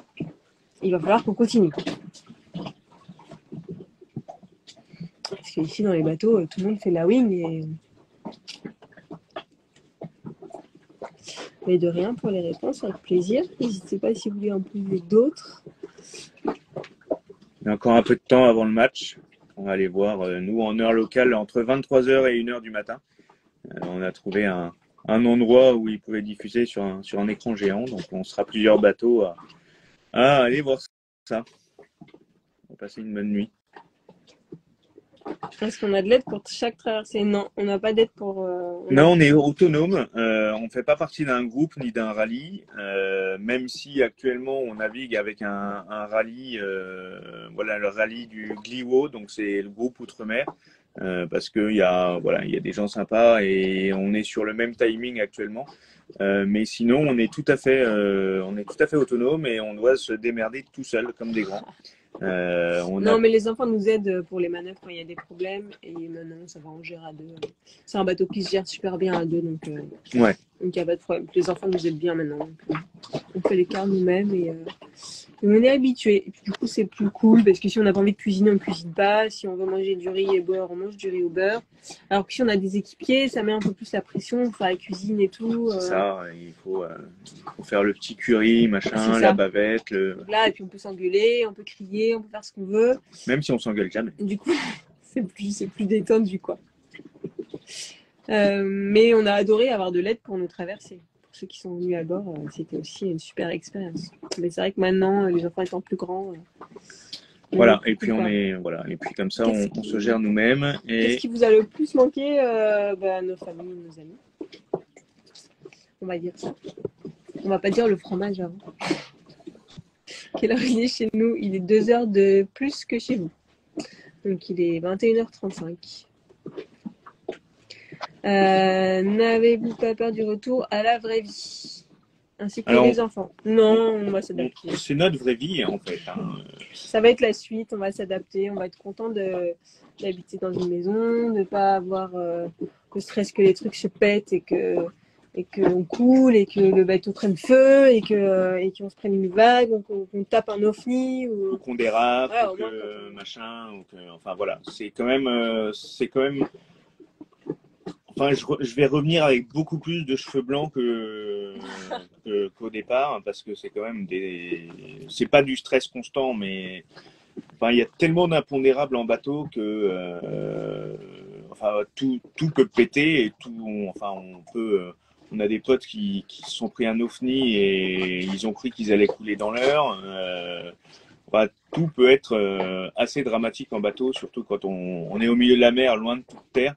il va falloir qu'on continue. Parce qu'ici dans les bateaux, tout le monde fait la wing et... Mais de rien pour les réponses, avec plaisir. N'hésitez pas si vous voulez en poser d'autres.
Il y a encore un peu de temps avant le match. On va aller voir, nous, en heure locale, entre 23h et 1h du matin. On a trouvé un endroit où ils pouvaient diffuser sur un écran géant. Donc, on sera plusieurs bateaux à aller voir ça. On va passer une bonne nuit.
Est-ce qu'on a de l'aide pour chaque traversée? Non, on n'a pas d'aide pour...
Non, on est autonome. On ne fait pas partie d'un groupe ni d'un rallye. Même si actuellement on navigue avec un rallye, le rallye du Gliwo, donc c'est le groupe Outre-mer. Parce qu'il y a des gens sympas et on est sur le même timing actuellement. Mais sinon, on est tout à fait autonome et on doit se démerder tout seul comme des grands.
Mais les enfants nous aident pour les manœuvres quand il y a des problèmes et maintenant ça va, on gère à 2. C'est un bateau qui se gère super bien à 2, donc il n'y a pas de problème. Les enfants nous aident bien maintenant, donc, on fait l'écart nous-mêmes et on est habitués. Et puis du coup c'est plus cool parce que si on n'a pas envie de cuisiner, on ne cuisine pas. Si on veut manger du riz et beurre, on mange du riz au beurre. Alors que si on a des équipiers, ça met un peu plus la pression, il faut faire la cuisine et tout.
C'est ça, il faut faire le petit curry, machin, la bavette.
Là, et puis on peut s'engueuler, on peut crier, on peut faire ce qu'on veut.
Même si on s'engueule jamais.
Du coup, c'est plus détendu, quoi. Mais on a adoré avoir de l'aide pour nous traverser. Pour ceux qui sont venus à bord, c'était aussi une super expérience. Mais c'est vrai que maintenant, les enfants étant plus grands,
Voilà, et puis voilà, et puis comme ça, on se gère nous-mêmes.
Qu'est-ce qui vous a le plus manqué? Nos familles, nos amis. On va dire ça. On va pas dire le fromage avant. Quelle heure il est chez nous? Il est 2 heures de plus que chez vous. Donc il est 21h35. N'avez-vous pas peur du retour à la vraie vie? Ainsi que les enfants? Non, on va s'adapter.
C'est notre vraie vie, en fait. Hein.
Ça va être la suite, on va s'adapter, on va être content d'habiter dans une maison, de ne pas avoir le stress que les trucs se pètent et qu'on coule et que le bateau prenne feu et qu'on se prenne une vague ou qu'on tape un ovni
ou qu'on dérape,
ouais,
ou que machin, ou que, enfin voilà, c'est quand même enfin je vais revenir avec beaucoup plus de cheveux blancs qu'au départ, parce que c'est quand même c'est pas du stress constant, mais enfin il y a tellement d'impondérables en bateau que enfin tout peut péter et tout, enfin on a des potes qui se sont pris un ovni et ils ont cru qu'ils allaient couler dans l'heure. Enfin, tout peut être assez dramatique en bateau, surtout quand on est au milieu de la mer, loin de toute terre.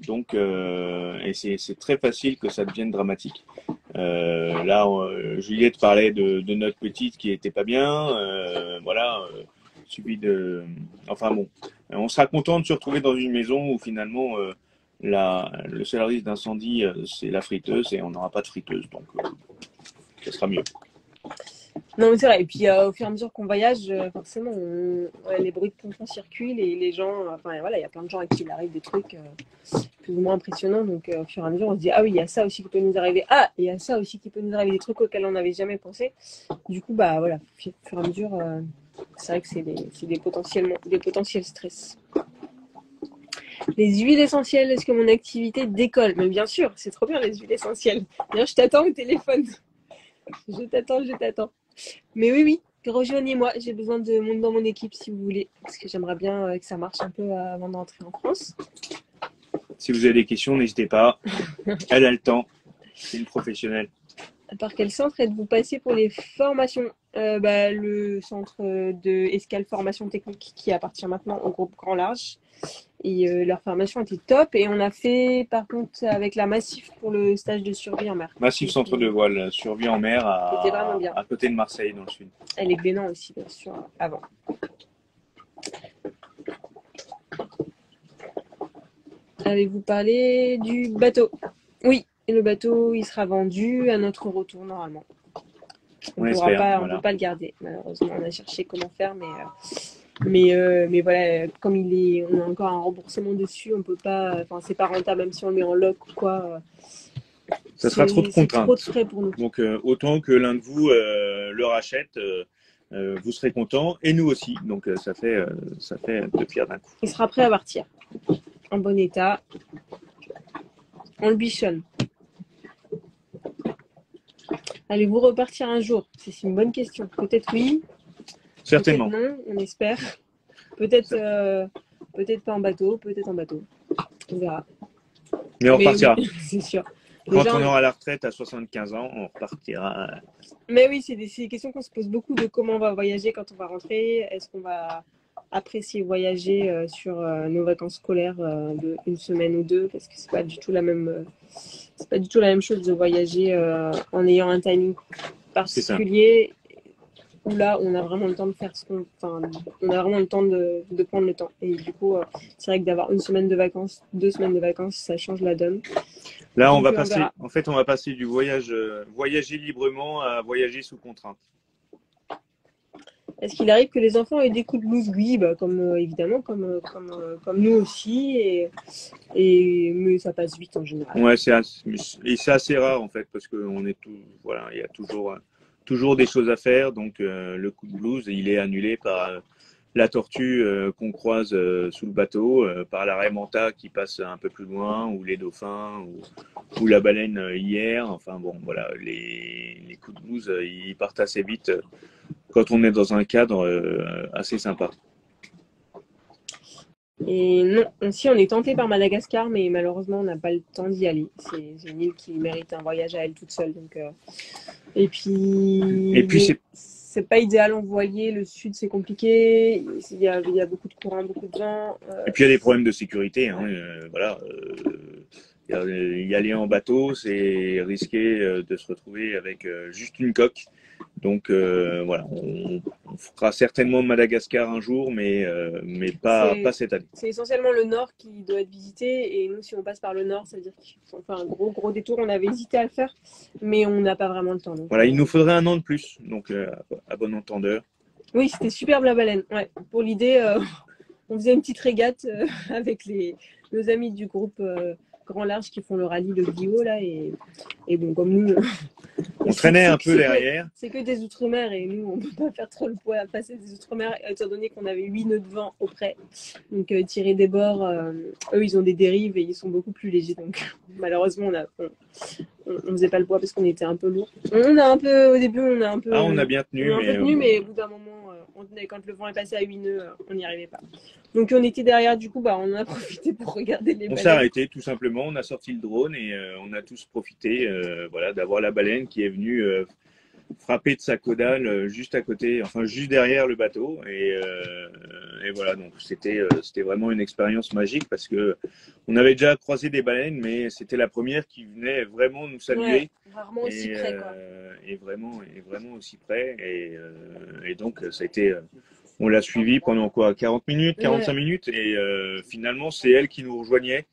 Donc, et c'est très facile que ça devienne dramatique. Là, Juliette parlait de notre petite qui était pas bien. Voilà, suivi de. Enfin bon, on sera content de se retrouver dans une maison où finalement le seul risque d'incendie, c'est la friteuse et on n'aura pas de friteuse, donc ça sera mieux.
Non, mais c'est vrai. Et puis, au fur et à mesure qu'on voyage, forcément, les bruits de pompons circulent et les gens, enfin, voilà, il y a plein de gens à qui il arrive des trucs plus ou moins impressionnants. Donc, au fur et à mesure, on se dit, ah oui, il y a ça aussi qui peut nous arriver. Ah, il y a ça aussi qui peut nous arriver, des trucs auxquels on n'avait jamais pensé. Du coup, bah voilà, au fur et à mesure, c'est vrai que c'est des potentiels stress. Les huiles essentielles, est-ce que mon activité décolle? Mais bien sûr, c'est trop bien les huiles essentielles. D'ailleurs, je t'attends au téléphone. Je t'attends. Mais oui, rejoignez-moi. J'ai besoin de monde dans mon équipe si vous voulez. Parce que j'aimerais bien que ça marche un peu avant de rentrer en France.
Si vous avez des questions, n'hésitez pas. Elle a le temps. C'est une professionnelle.
Par quel centre êtes-vous passé pour les formations? Le centre de Escale Formation Technique qui appartient maintenant au groupe Grand Large. Et leur formation était top. Et on a fait, par contre, avec la Massif pour le stage de survie en mer.
Massif centre de voile, survie en mer à côté de Marseille, dans le sud.
Elle est Bénin aussi, bien sûr, avant. Avez-vous parlé du bateau? Oui, et le bateau, il sera vendu à notre retour, normalement. On ne peut pas le garder, malheureusement. On a cherché comment faire, mais voilà, comme on a encore un remboursement dessus, on peut pas, enfin, c'est pas rentable, même si on le met en loc ou quoi.
Ça sera trop de contraintes.
Trop de frais pour nous.
Donc, autant que l'un de vous le rachète, vous serez content, et nous aussi. Donc, ça fait deux pierres d'un coup.
Il sera prêt à partir, en bon état. On le bichonne. Allez-vous repartir un jour? C'est une bonne question. Peut-être oui.
Certainement.
Peut-être non, on espère. Peut-être pas en bateau, peut-être en bateau. On verra.
Mais on repartira.
Oui, c'est sûr.
Quand on aura la retraite à 75 ans, on repartira.
Mais oui, c'est des questions qu'on se pose beaucoup de comment on va voyager quand on va rentrer. Est-ce qu'on va apprécier voyager sur nos vacances scolaires de une semaine ou deux? Parce que c'est pas du tout la même chose de voyager en ayant un timing particulier. Où là, on a vraiment le temps de faire on a vraiment le temps de prendre le temps. Et du coup, c'est vrai que d'avoir une semaine de vacances, 2 semaines de vacances, ça change la donne.
Là, on va passer du voyager librement à voyager sous contrainte.
Est-ce qu'il arrive que les enfants aient des coups de blues? Oui, évidemment, comme nous aussi, mais ça passe vite en général.
Ouais, c'est assez rare en fait, parce que il y a toujours des choses à faire, donc le coup de blues, il est annulé par la tortue qu'on croise sous le bateau, par la raie manta qui passe un peu plus loin, ou les dauphins, ou la baleine hier. Enfin bon, voilà, les coups de blues, ils partent assez vite quand on est dans un cadre assez sympa.
Et non, si on est tenté par Madagascar, mais malheureusement on n'a pas le temps d'y aller. C'est une île qui mérite un voyage à elle toute seule. Donc, et puis c'est pas idéal en voilier, le sud c'est compliqué, il y a beaucoup de courants, beaucoup de vent.
Et puis il y a des problèmes de sécurité, hein, voilà. Y aller en bateau, c'est risqué de se retrouver avec juste une coque. Donc voilà, on fera certainement Madagascar un jour, mais pas cette année.
C'est essentiellement le nord qui doit être visité, et nous si on passe par le nord, ça veut dire qu'on fait un gros détour. On avait hésité à le faire, mais on n'a pas vraiment le temps. Donc,
voilà, il nous faudrait un an de plus, donc à bon entendeur.
Oui, c'était superbe la baleine. Ouais, pour l'idée, on faisait une petite régate avec nos amis du groupe Grand Large qui font le rallye, le Glio, là, et bon, comme nous,
on traînait un peu derrière.
C'est que des outre-mer, et nous, on ne peut pas faire trop le poids à passer des outre-mer, étant donné qu'on avait 8 nœuds de vent auprès. Donc, tirer des bords, eux, ils ont des dérives et ils sont beaucoup plus légers. Donc, malheureusement, on faisait pas le poids parce qu'on était un peu lourd. Au début, on a un peu.
Ah, on a bien tenu.
Mais au bout d'un moment, quand le vent est passé à 8 nœuds, on n'y arrivait pas. Donc, on était derrière, du coup, on en a profité pour regarder les baleines.
On s'est arrêté, tout simplement. On a sorti le drone et on a tous profité voilà, d'avoir la baleine qui est venue frapper de sa caudale juste à côté, enfin juste derrière le bateau. Et voilà, donc c'était vraiment une expérience magique parce que on avait déjà croisé des baleines, mais c'était la première qui venait vraiment nous saluer.
Ouais, rarement aussi près, quoi.
Et vraiment aussi près. Et donc, ça a été. On l'a suivi pendant quoi, 40 minutes, 45 minutes, et finalement, c'est elle qui nous rejoignait.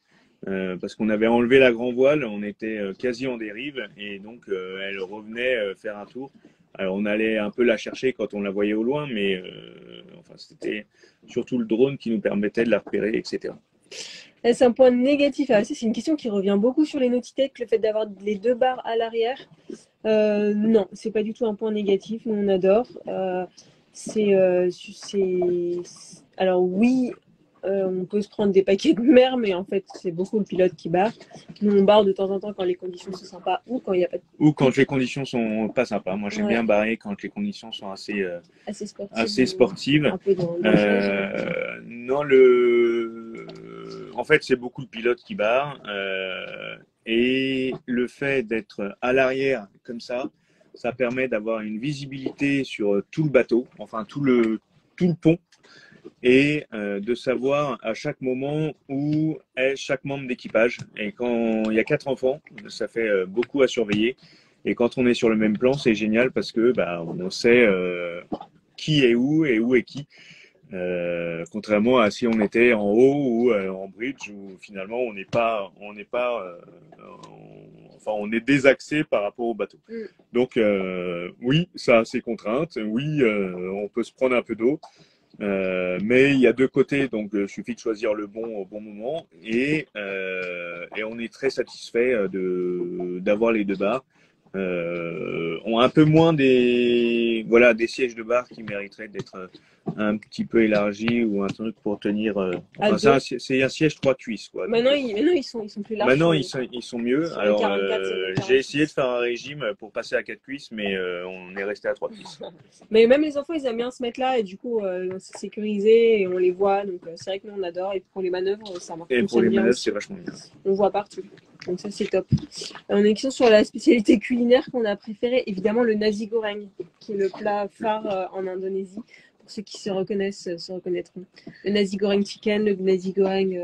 Parce qu'on avait enlevé la grand voile, on était quasi en dérive et donc elle revenait faire un tour. Alors on allait un peu la chercher quand on la voyait au loin, mais enfin c'était surtout le drone qui nous permettait de la repérer, etc.
C'est un point négatif. C'est une question qui revient beaucoup sur les Nautitech, le fait d'avoir les 2 barres à l'arrière. Non, c'est pas du tout un point négatif. Nous on adore. Alors oui. On peut se prendre des paquets de mer, mais en fait, c'est beaucoup le pilote qui barre. Nous, on barre de temps en temps quand les conditions sont sympas ou quand il n'y a pas de...
Ou quand les conditions sont pas sympas. Moi, j'aime bien barrer quand les conditions sont assez sportives.
Un peu dans
non, en fait, c'est beaucoup le pilote qui barre. Et le fait d'être à l'arrière comme ça permet d'avoir une visibilité sur tout le bateau, enfin tout le pont. Et de savoir à chaque moment où est chaque membre d'équipage. Et quand il y a 4 enfants, ça fait beaucoup à surveiller. Et quand on est sur le même plan, c'est génial parce que on sait qui est où et où est qui. Contrairement à si on était en haut ou en bridge où finalement on est désaxé par rapport au bateau. Donc oui, ça a ses contraintes. Oui, on peut se prendre un peu d'eau. Mais il y a 2 côtés, donc il suffit de choisir le bon au bon moment et on est très satisfait d'avoir les 2 barres. On a un peu moins des sièges de bar qui mériteraient d'être un petit peu élargis ou un truc pour tenir. C'est un siège 3 cuisses quoi.
Maintenant ils sont plus larges.
Maintenant ils sont mieux. Alors j'ai essayé de faire un régime pour passer à 4 cuisses, mais on est resté à 3 cuisses.
Mais même les enfants ils aiment bien se mettre là et du coup c'est sécurisé et on les voit, donc c'est vrai que nous on adore, et pour les manœuvres ça marche.
Et pour les manœuvres c'est vachement bien.
On voit partout. Donc ça c'est top. On est question sur la spécialité culinaire qu'on a préférée, évidemment le nasi goreng, qui est le plat phare en Indonésie. Pour ceux qui se reconnaîtront. Le nasi goreng chicken, le nasi goreng,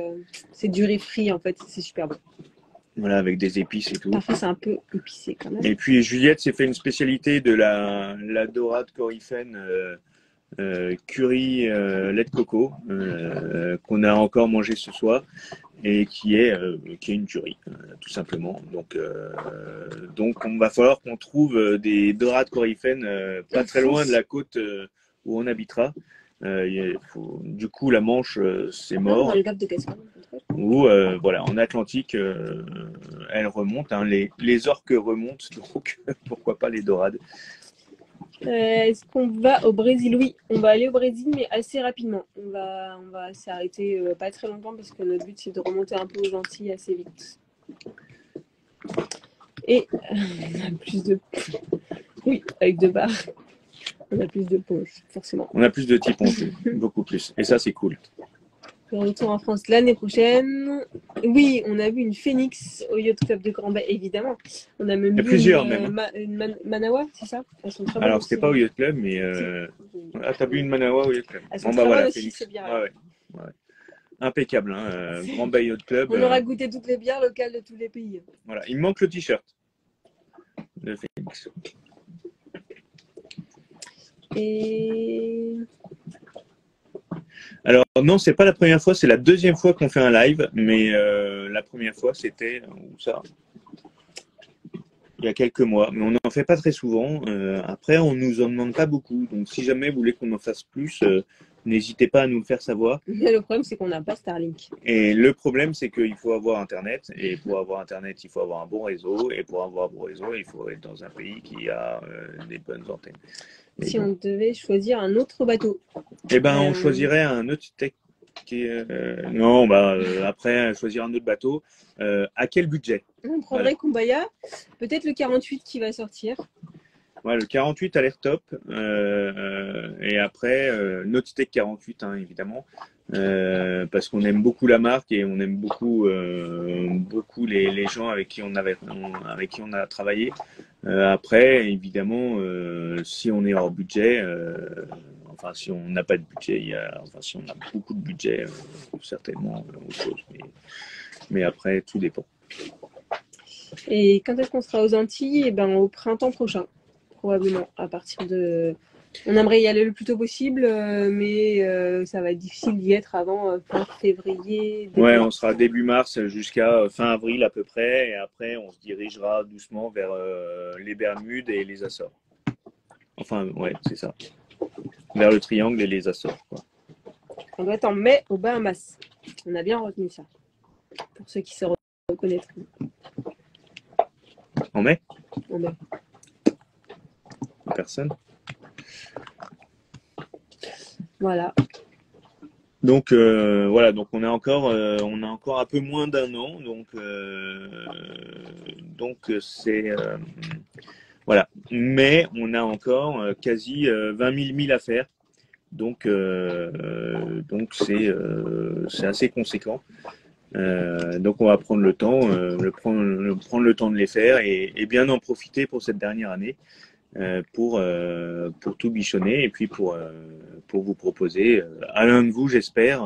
c'est du riz frit en fait, c'est super bon.
Voilà, avec des épices et tout.
Parfois c'est un peu épicé quand même.
Et puis Juliette s'est fait une spécialité de la dorade coryphène curry lait de coco qu'on a encore mangé ce soir et qui est une tuerie tout simplement. Donc on va falloir qu'on trouve des dorades coryphènes pas très loin de la côte où on habitera. Du coup la Manche c'est mort.
Dans le golfe de Gascogne.
Ou voilà, en Atlantique elle remonte, hein, les orques remontent, donc pourquoi pas les dorades.
Est-ce qu'on va au Brésil? Oui, on va aller au Brésil, mais assez rapidement. On va s'arrêter pas très longtemps parce que notre but c'est de remonter un peu aux Antilles assez vite. Et on a plus de... Oui, avec 2 barres. On a plus de ponches, forcément.
On a plus de types ponches, beaucoup plus. Et ça, c'est cool.
Le retour en France l'année prochaine. Oui, on a vu une phénix au Yacht Club de Grand-Bay, évidemment. On a même
Il y a
vu
plusieurs même.
une Manawa, c'est ça? Elles sont très bonnes
Alors,
aussi.
c'était pas au Yacht Club, mais ah, t'as bu une Manawa au Yacht Club.
Elles sont
Bon,
très
bah
bonnes
voilà,
aussi,
Félix.
ces bières.
Ouais. Impeccable, hein. Grand Bay Yacht Club.
On aura goûté toutes les bières locales de tous les pays.
Voilà, il me manque le t-shirt de Félix.
Et
Alors, non, c'est pas la première fois, c'est la deuxième fois qu'on fait un live, mais la première fois, c'était où ça? Il y a quelques mois, mais on n'en fait pas très souvent. Après, on nous en demande pas beaucoup, donc si jamais vous voulez qu'on en fasse plus, n'hésitez pas à nous le faire savoir.
mais le problème, c'est qu'on n'a pas Starlink.
Et le problème, c'est qu'il faut avoir Internet, et pour avoir Internet, il faut avoir un bon réseau, et pour avoir un bon réseau, il faut être dans un pays qui a des bonnes antennes. Mais
Si
bon.
on devait choisir un autre bateau.
Eh ben, on choisirait un autre tech. Non, après, choisir un autre bateau. À quel budget?
On prendrait Kumbaya, peut-être le 48 qui va sortir.
Ouais, le 48 a l'air top. Et après, Nautitech 48, hein, évidemment. Parce qu'on aime beaucoup la marque et on aime beaucoup, beaucoup les gens avec qui on a travaillé. Après, évidemment, si on est hors budget, enfin si on n'a pas de budget, si on a beaucoup de budget, certainement autre chose. Mais après, tout dépend.
Et quand est-ce qu'on sera aux Antilles? Eh ben, au printemps prochain, probablement. À partir de... On aimerait y aller le plus tôt possible, mais ça va être difficile d'y être avant fin février.
Ouais, on sera début mars jusqu'à fin avril à peu près, et après on se dirigera doucement vers les Bermudes et les Açores. Enfin, ouais, c'est ça. Vers le Triangle et les Açores, quoi.
On doit être en mai aux Bahamas. On a bien retenu ça. Pour ceux qui se reconnaîtront.
En mai?
En mai.
Personne.
Voilà.
Donc voilà, donc on a encore un peu moins d'un an, donc c'est voilà. Mais on a encore quasi 20 000 milles à faire, donc c'est assez conséquent. Donc on va prendre le temps, prendre le temps de les faire et bien en profiter pour cette dernière année. Pour tout bichonner et puis pour vous proposer à l'un de vous, j'espère,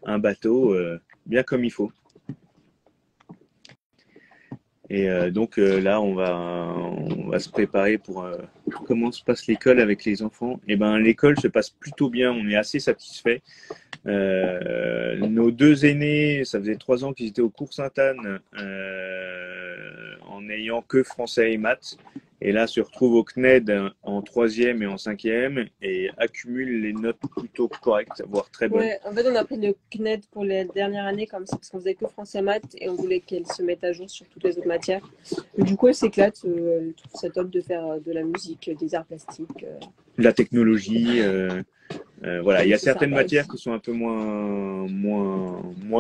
un bateau bien comme il faut. Et donc là, on va se préparer pour comment se passe l'école avec les enfants. Et ben, l'école se passe plutôt bien, on est assez satisfait. Nos deux aînés, ça faisait 3 ans qu'ils étaient au cours Sainte-Anne en n'ayant que français et maths. Et là, se retrouvent au CNED en 3e et en 5e et accumulent les notes plutôt correctes, voire très bonnes.
Ouais, en fait, on a pris le CNED pour les dernières années comme ça, parce qu'on faisait que français maths et on voulait qu'elle se mette à jour sur toutes les autres matières. Et du coup, elle s'éclate, elle trouve ça top de faire de la musique, des arts plastiques.
De la technologie. Voilà, il y a certaines matières
aussi.
qui sont un peu moins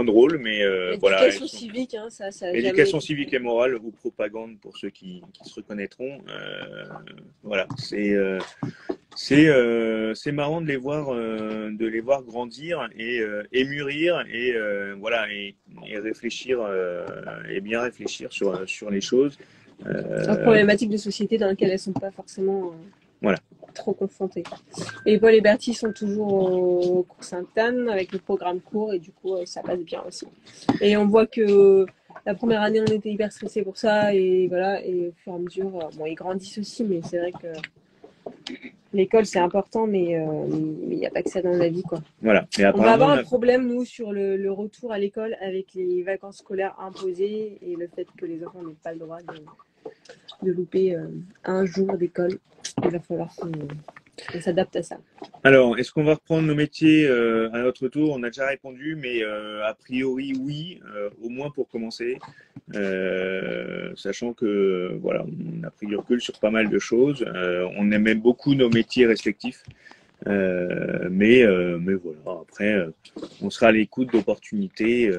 drôles, mais voilà.
L'éducation civique, hein, ça
l'éducation civique et morale ou propagande pour ceux qui se reconnaîtront. Voilà, c'est marrant de les voir grandir et mûrir et voilà et réfléchir et bien réfléchir sur les choses.
Leurs problématiques de société dans lesquelles elles ne sont pas forcément
voilà.
trop confrontées. Et Paul et Bertie sont toujours au cours Sainte-Anne avec le programme court et du coup ça passe bien aussi. Et on voit que la première année on était hyper stressés pour ça et voilà, et au fur et à mesure, bon, ils grandissent aussi, mais c'est vrai que l'école c'est important, mais il n'y a pas que ça dans la vie, quoi.
Voilà. Et
on va avoir un problème, nous, sur le retour à l'école avec les vacances scolaires imposées et le fait que les enfants n'ont pas le droit de louper un jour d'école. Il va falloir qu'on s'adapte à ça.
Alors, est-ce qu'on va reprendre nos métiers à notre tour? On a déjà répondu, mais a priori oui, au moins pour commencer, sachant que voilà, on a pris du recul sur pas mal de choses. On aimait beaucoup nos métiers respectifs, mais voilà. Après, on sera à l'écoute d'opportunités.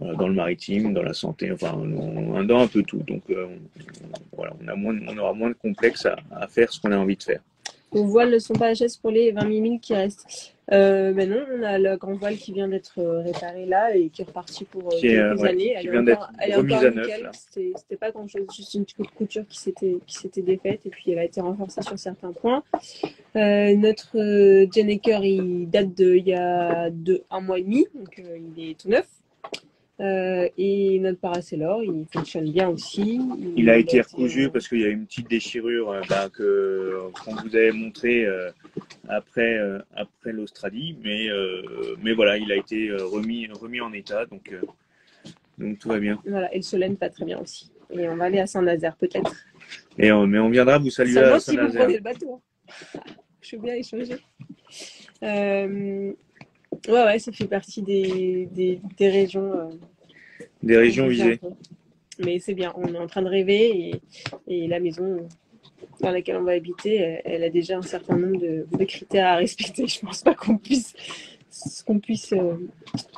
Dans le maritime, dans la santé, enfin dans un peu tout. Donc voilà, on aura moins de complexe à faire ce qu'on a envie de faire.
Vos voiles ne sont pas HS pour les 20 000 qui restent. Ben non, on a le grand voile qui vient d'être réparé là et qui est reparti pour quelques années.
Qui vient d'être remise à neuf là.
C'était pas grand chose, juste une petite couture qui s'était défaite et puis elle a été renforcée sur certains points. Notre Jenneker, il date il y a un mois et demi, donc il est tout neuf. Et notre Paracellor, il fonctionne bien aussi.
Il a été recousu parce qu'il y a une petite déchirure qu'on vous avait montré après l'Australie, mais voilà, il a été remis en état, donc tout va bien.
Voilà, et le Solène pas très bien aussi. Et on va aller à Saint-Nazaire peut-être.
Mais on viendra vous saluer à Saint-Nazaire.
Si vous prenez le bateau. Je veux bien échanger. Ouais, ça fait partie des régions.
Des régions visées.
Mais c'est bien, on est en train de rêver et la maison dans laquelle on va habiter, elle a déjà un certain nombre de critères à respecter. Je pense pas qu'on puisse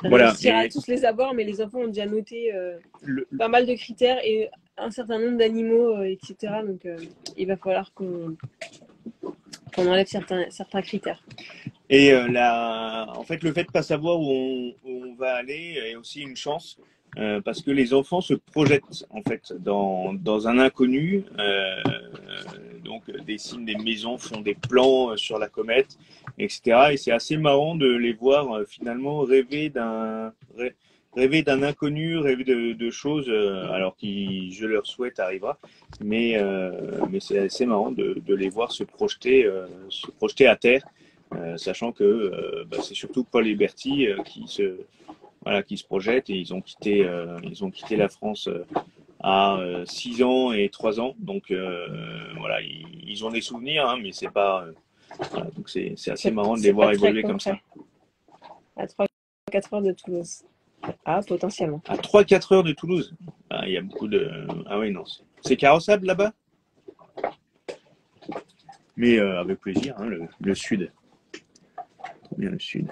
réussir à tous les avoir, mais les enfants ont déjà noté pas mal de critères et un certain nombre d'animaux, etc. Donc il va falloir qu'on enlève certains critères.
Et en fait, le fait de ne pas savoir où on va aller est aussi une chance. Parce que les enfants se projettent en fait dans un inconnu, donc dessinent des maisons, font des plans sur la comète, etc. Et c'est assez marrant de les voir finalement rêver d'un inconnu, rêver de choses, alors qui, je leur souhaite, arrivera. Mais c'est assez marrant de les voir se projeter à terre, sachant que c'est surtout Paul et Bertie qui se projettent, et ils ont quitté la France à 6 ans et 3 ans. Donc voilà, ils ont des souvenirs, hein, mais c'est pas. Voilà, donc c'est assez marrant de les voir évoluer comme ça.
À 3-4 heures de Toulouse. Ah, potentiellement.
À 3-4 heures de Toulouse. Ah, il y a beaucoup de. Ah oui, non. C'est carrossable là-bas? Mais avec plaisir, hein, le sud. Trop bien le sud.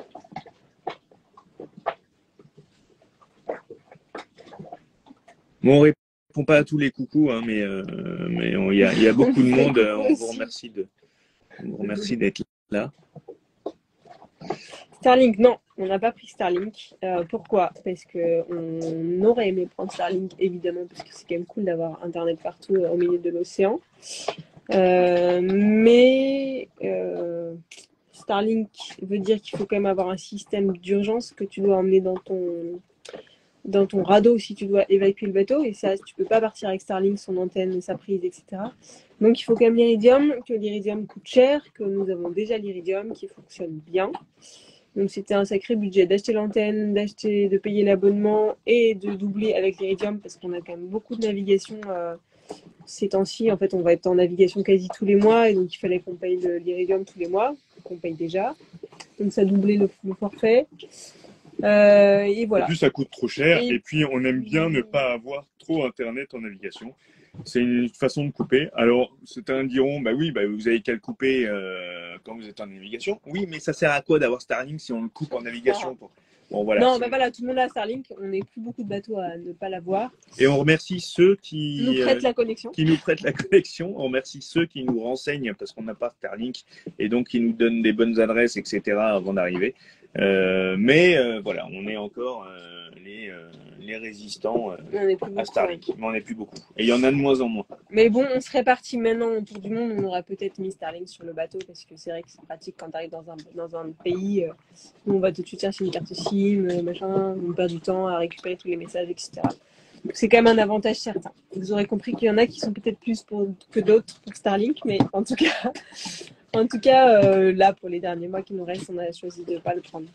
Bon, on répond pas à tous les coucous, hein, mais il y a beaucoup de monde. On vous remercie d'être là.
Starlink, non, on n'a pas pris Starlink. Pourquoi? Parce qu'on aurait aimé prendre Starlink, évidemment, parce que c'est quand même cool d'avoir Internet partout au milieu de l'océan. Mais Starlink veut dire qu'il faut quand même avoir un système d'urgence que tu dois emmener dans ton radeau si tu dois évacuer le bateau, et ça, tu peux pas partir avec Starlink, son antenne, sa prise, etc. Donc il faut quand même l'Iridium, que l'Iridium coûte cher, que nous avons déjà l'Iridium qui fonctionne bien. Donc c'était un sacré budget d'acheter l'antenne, de payer l'abonnement et de doubler avec l'Iridium, parce qu'on a quand même beaucoup de navigation ces temps-ci. En fait, on va être en navigation quasi tous les mois, et donc il fallait qu'on paye l'Iridium tous les mois, qu'on paye déjà. Donc ça doublait le forfait. Et voilà.
En plus, ça coûte trop cher, et puis on aime bien ne pas avoir trop Internet en navigation. C'est une façon de couper. Alors, certains diront, vous avez qu'à le couper quand vous êtes en navigation. Oui, mais ça sert à quoi d'avoir Starlink si on le coupe en navigation?
Bon, voilà. Non, voilà, tout le monde a Starlink. On n'est plus beaucoup de bateaux à ne pas l'avoir.
Et on remercie ceux qui
nous prêtent la connexion.
On remercie ceux qui nous renseignent parce qu'on n'a pas Starlink et donc qui nous donnent des bonnes adresses, etc. avant d'arriver. Voilà, on est encore les résistants à Starlink, mais on n'est plus beaucoup. Et il y en a de moins en moins.
Mais bon, on serait parti maintenant autour du monde, on aurait peut-être mis Starlink sur le bateau, parce que c'est vrai que c'est pratique quand tu arrives dans un pays où on va tout de suite chercher une carte SIM, machin, on perd du temps à récupérer tous les messages, etc. Donc c'est quand même un avantage certain. Vous aurez compris qu'il y en a qui sont peut-être plus que d'autres pour Starlink, mais en tout cas, là, pour les derniers mois qui nous restent, on a choisi de ne pas le prendre.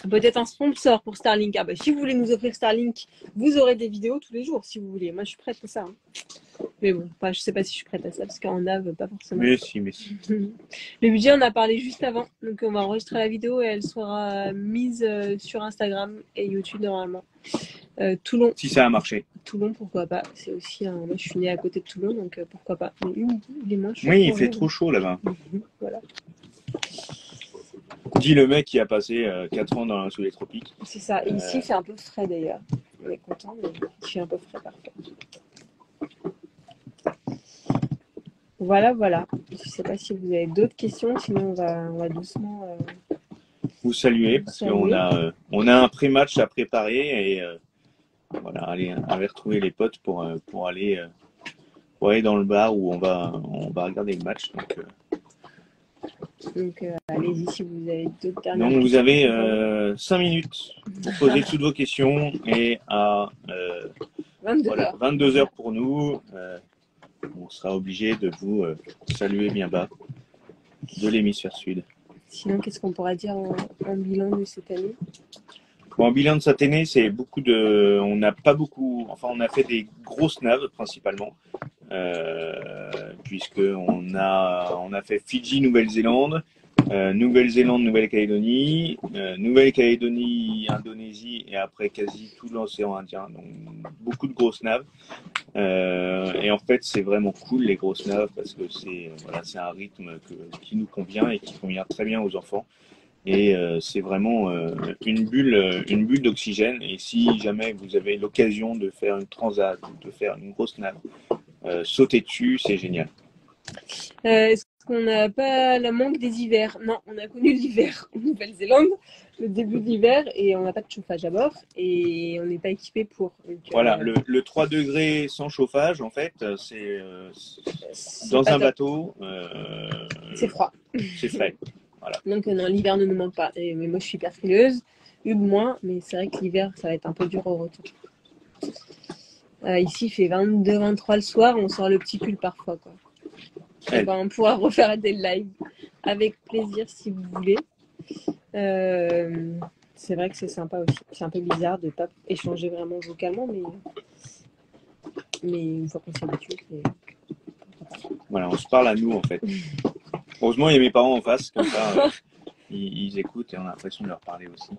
Peut-être un sponsor pour Starlink. Si vous voulez nous offrir Starlink, vous aurez des vidéos tous les jours si vous voulez. Moi, je suis prête à ça. Hein. Mais bon, je ne sais pas si je suis prête à ça parce qu'en nav, pas forcément.
Mais si.
Le budget, on a parlé juste avant. Donc, on va enregistrer la vidéo et elle sera mise sur Instagram et YouTube normalement. Toulon.
Si ça a marché.
Toulon, pourquoi pas. C'est aussi moi, je suis née à côté de Toulon, donc pourquoi pas. Mais il est moins chaud.
Oui, il fait trop chaud là-bas.
Voilà.
Dit le mec qui a passé 4 ans sous les tropiques.
C'est ça. Et ici, il fait un peu frais d'ailleurs. On est content, mais il fait un peu frais parfois. Voilà, voilà. Je ne sais pas si vous avez d'autres questions, sinon on va doucement
Vous saluer parce qu'on
saluer.
on a un pré-match à préparer et voilà, aller retrouver les potes pour aller dans le bar où on va regarder le match.
Donc, allez-y si vous avez d'autres dernières
Donc vous
questions.
avez 5 minutes pour poser toutes vos questions et à
22
voilà,
heures.
22 heures pour nous, on sera obligé de vous saluer bien bas de l'hémisphère sud.
Sinon, qu'est-ce qu'on pourra dire en bilan de cette année?
Bon, en bilan de cette année, c'est beaucoup de. On n'a pas beaucoup. Enfin, on a fait des grosses naves principalement, puisque on a fait Fidji, Nouvelle-Zélande, Nouvelle-Zélande, Nouvelle-Calédonie, Nouvelle-Calédonie, Indonésie et après quasi tout l'océan Indien. Donc beaucoup de grosses naves. Et en fait, c'est vraiment cool les grosses naves parce que c'est un rythme qui nous convient et qui convient très bien aux enfants. Et c'est vraiment une bulle d'oxygène. Et si jamais vous avez l'occasion de faire une transat ou de faire une grosse nave, sautez dessus, c'est génial.
Est-ce qu'on n'a pas la manque des hivers? Non, on a connu l'hiver en Nouvelle-Zélande, le début de l'hiver, et on n'a pas de chauffage à bord, et on n'est pas équipé pour. Donc,
Voilà, le 3 degrés sans chauffage, en fait, c'est dans un
top.
bateau,
C'est froid.
c'est frais. Voilà.
Donc, non, l'hiver ne nous manque pas. Mais moi, je suis hyper frileuse, Hugues moins, mais c'est vrai que l'hiver, ça va être un peu dur au retour. Ici, il fait 22-23 le soir, on sort le petit pull parfois, quoi. Et ben, on pourra refaire des lives avec plaisir si vous voulez. C'est vrai que c'est sympa aussi. C'est un peu bizarre de ne pas échanger vraiment vocalement, mais une fois qu'on s'habitue, c'est.
Voilà, on se parle à nous en fait. Heureusement, il y a mes parents en face, comme ça, ils écoutent et on a l'impression de leur parler aussi.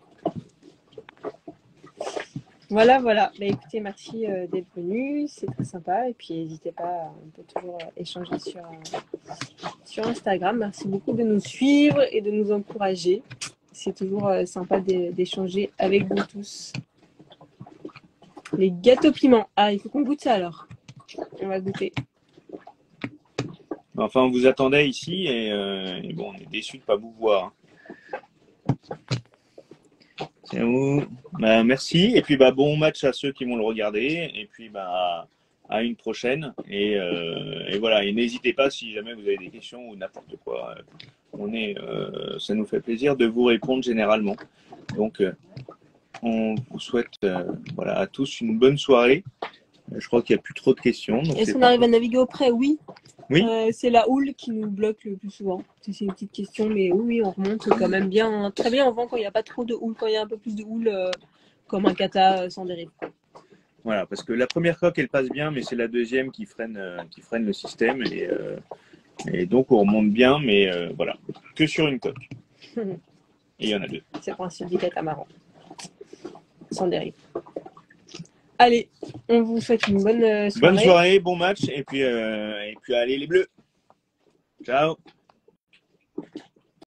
Voilà, voilà. Bah, écoutez, merci d'être venu, c'est très sympa. Et puis n'hésitez pas, on peut toujours échanger sur Instagram. Merci beaucoup de nous suivre et de nous encourager. C'est toujours sympa d'échanger avec vous tous. Les gâteaux piments. Ah, il faut qu'on goûte ça alors. On va goûter.
Enfin, on vous attendait ici et bon, on est déçus de ne pas vous voir. C'est où. Bah, merci. Et puis, bon match à ceux qui vont le regarder. Et puis, à une prochaine. Et voilà. Et n'hésitez pas si jamais vous avez des questions ou n'importe quoi. Ça nous fait plaisir de vous répondre généralement. Donc, on vous souhaite à tous une bonne soirée. Je crois qu'il n'y a plus trop de questions.
Est-ce qu'on arrive à naviguer au près? Oui.
Oui.
C'est la houle qui nous bloque le plus souvent. C'est une petite question, mais oui, on remonte quand même bien, très bien en vent quand il n'y a pas trop de houle, quand il y a un peu plus de houle, comme un kata sans dérive.
Voilà, parce que la première coque, elle passe bien, mais c'est la deuxième qui freine le système. Et donc, on remonte bien, mais voilà, que sur une coque. Et il y en a deux.
C'est le principe du catamaran. Sans dérive. Allez, on vous souhaite une bonne soirée.
Bonne soirée, bon match, et puis allez les Bleus. Ciao.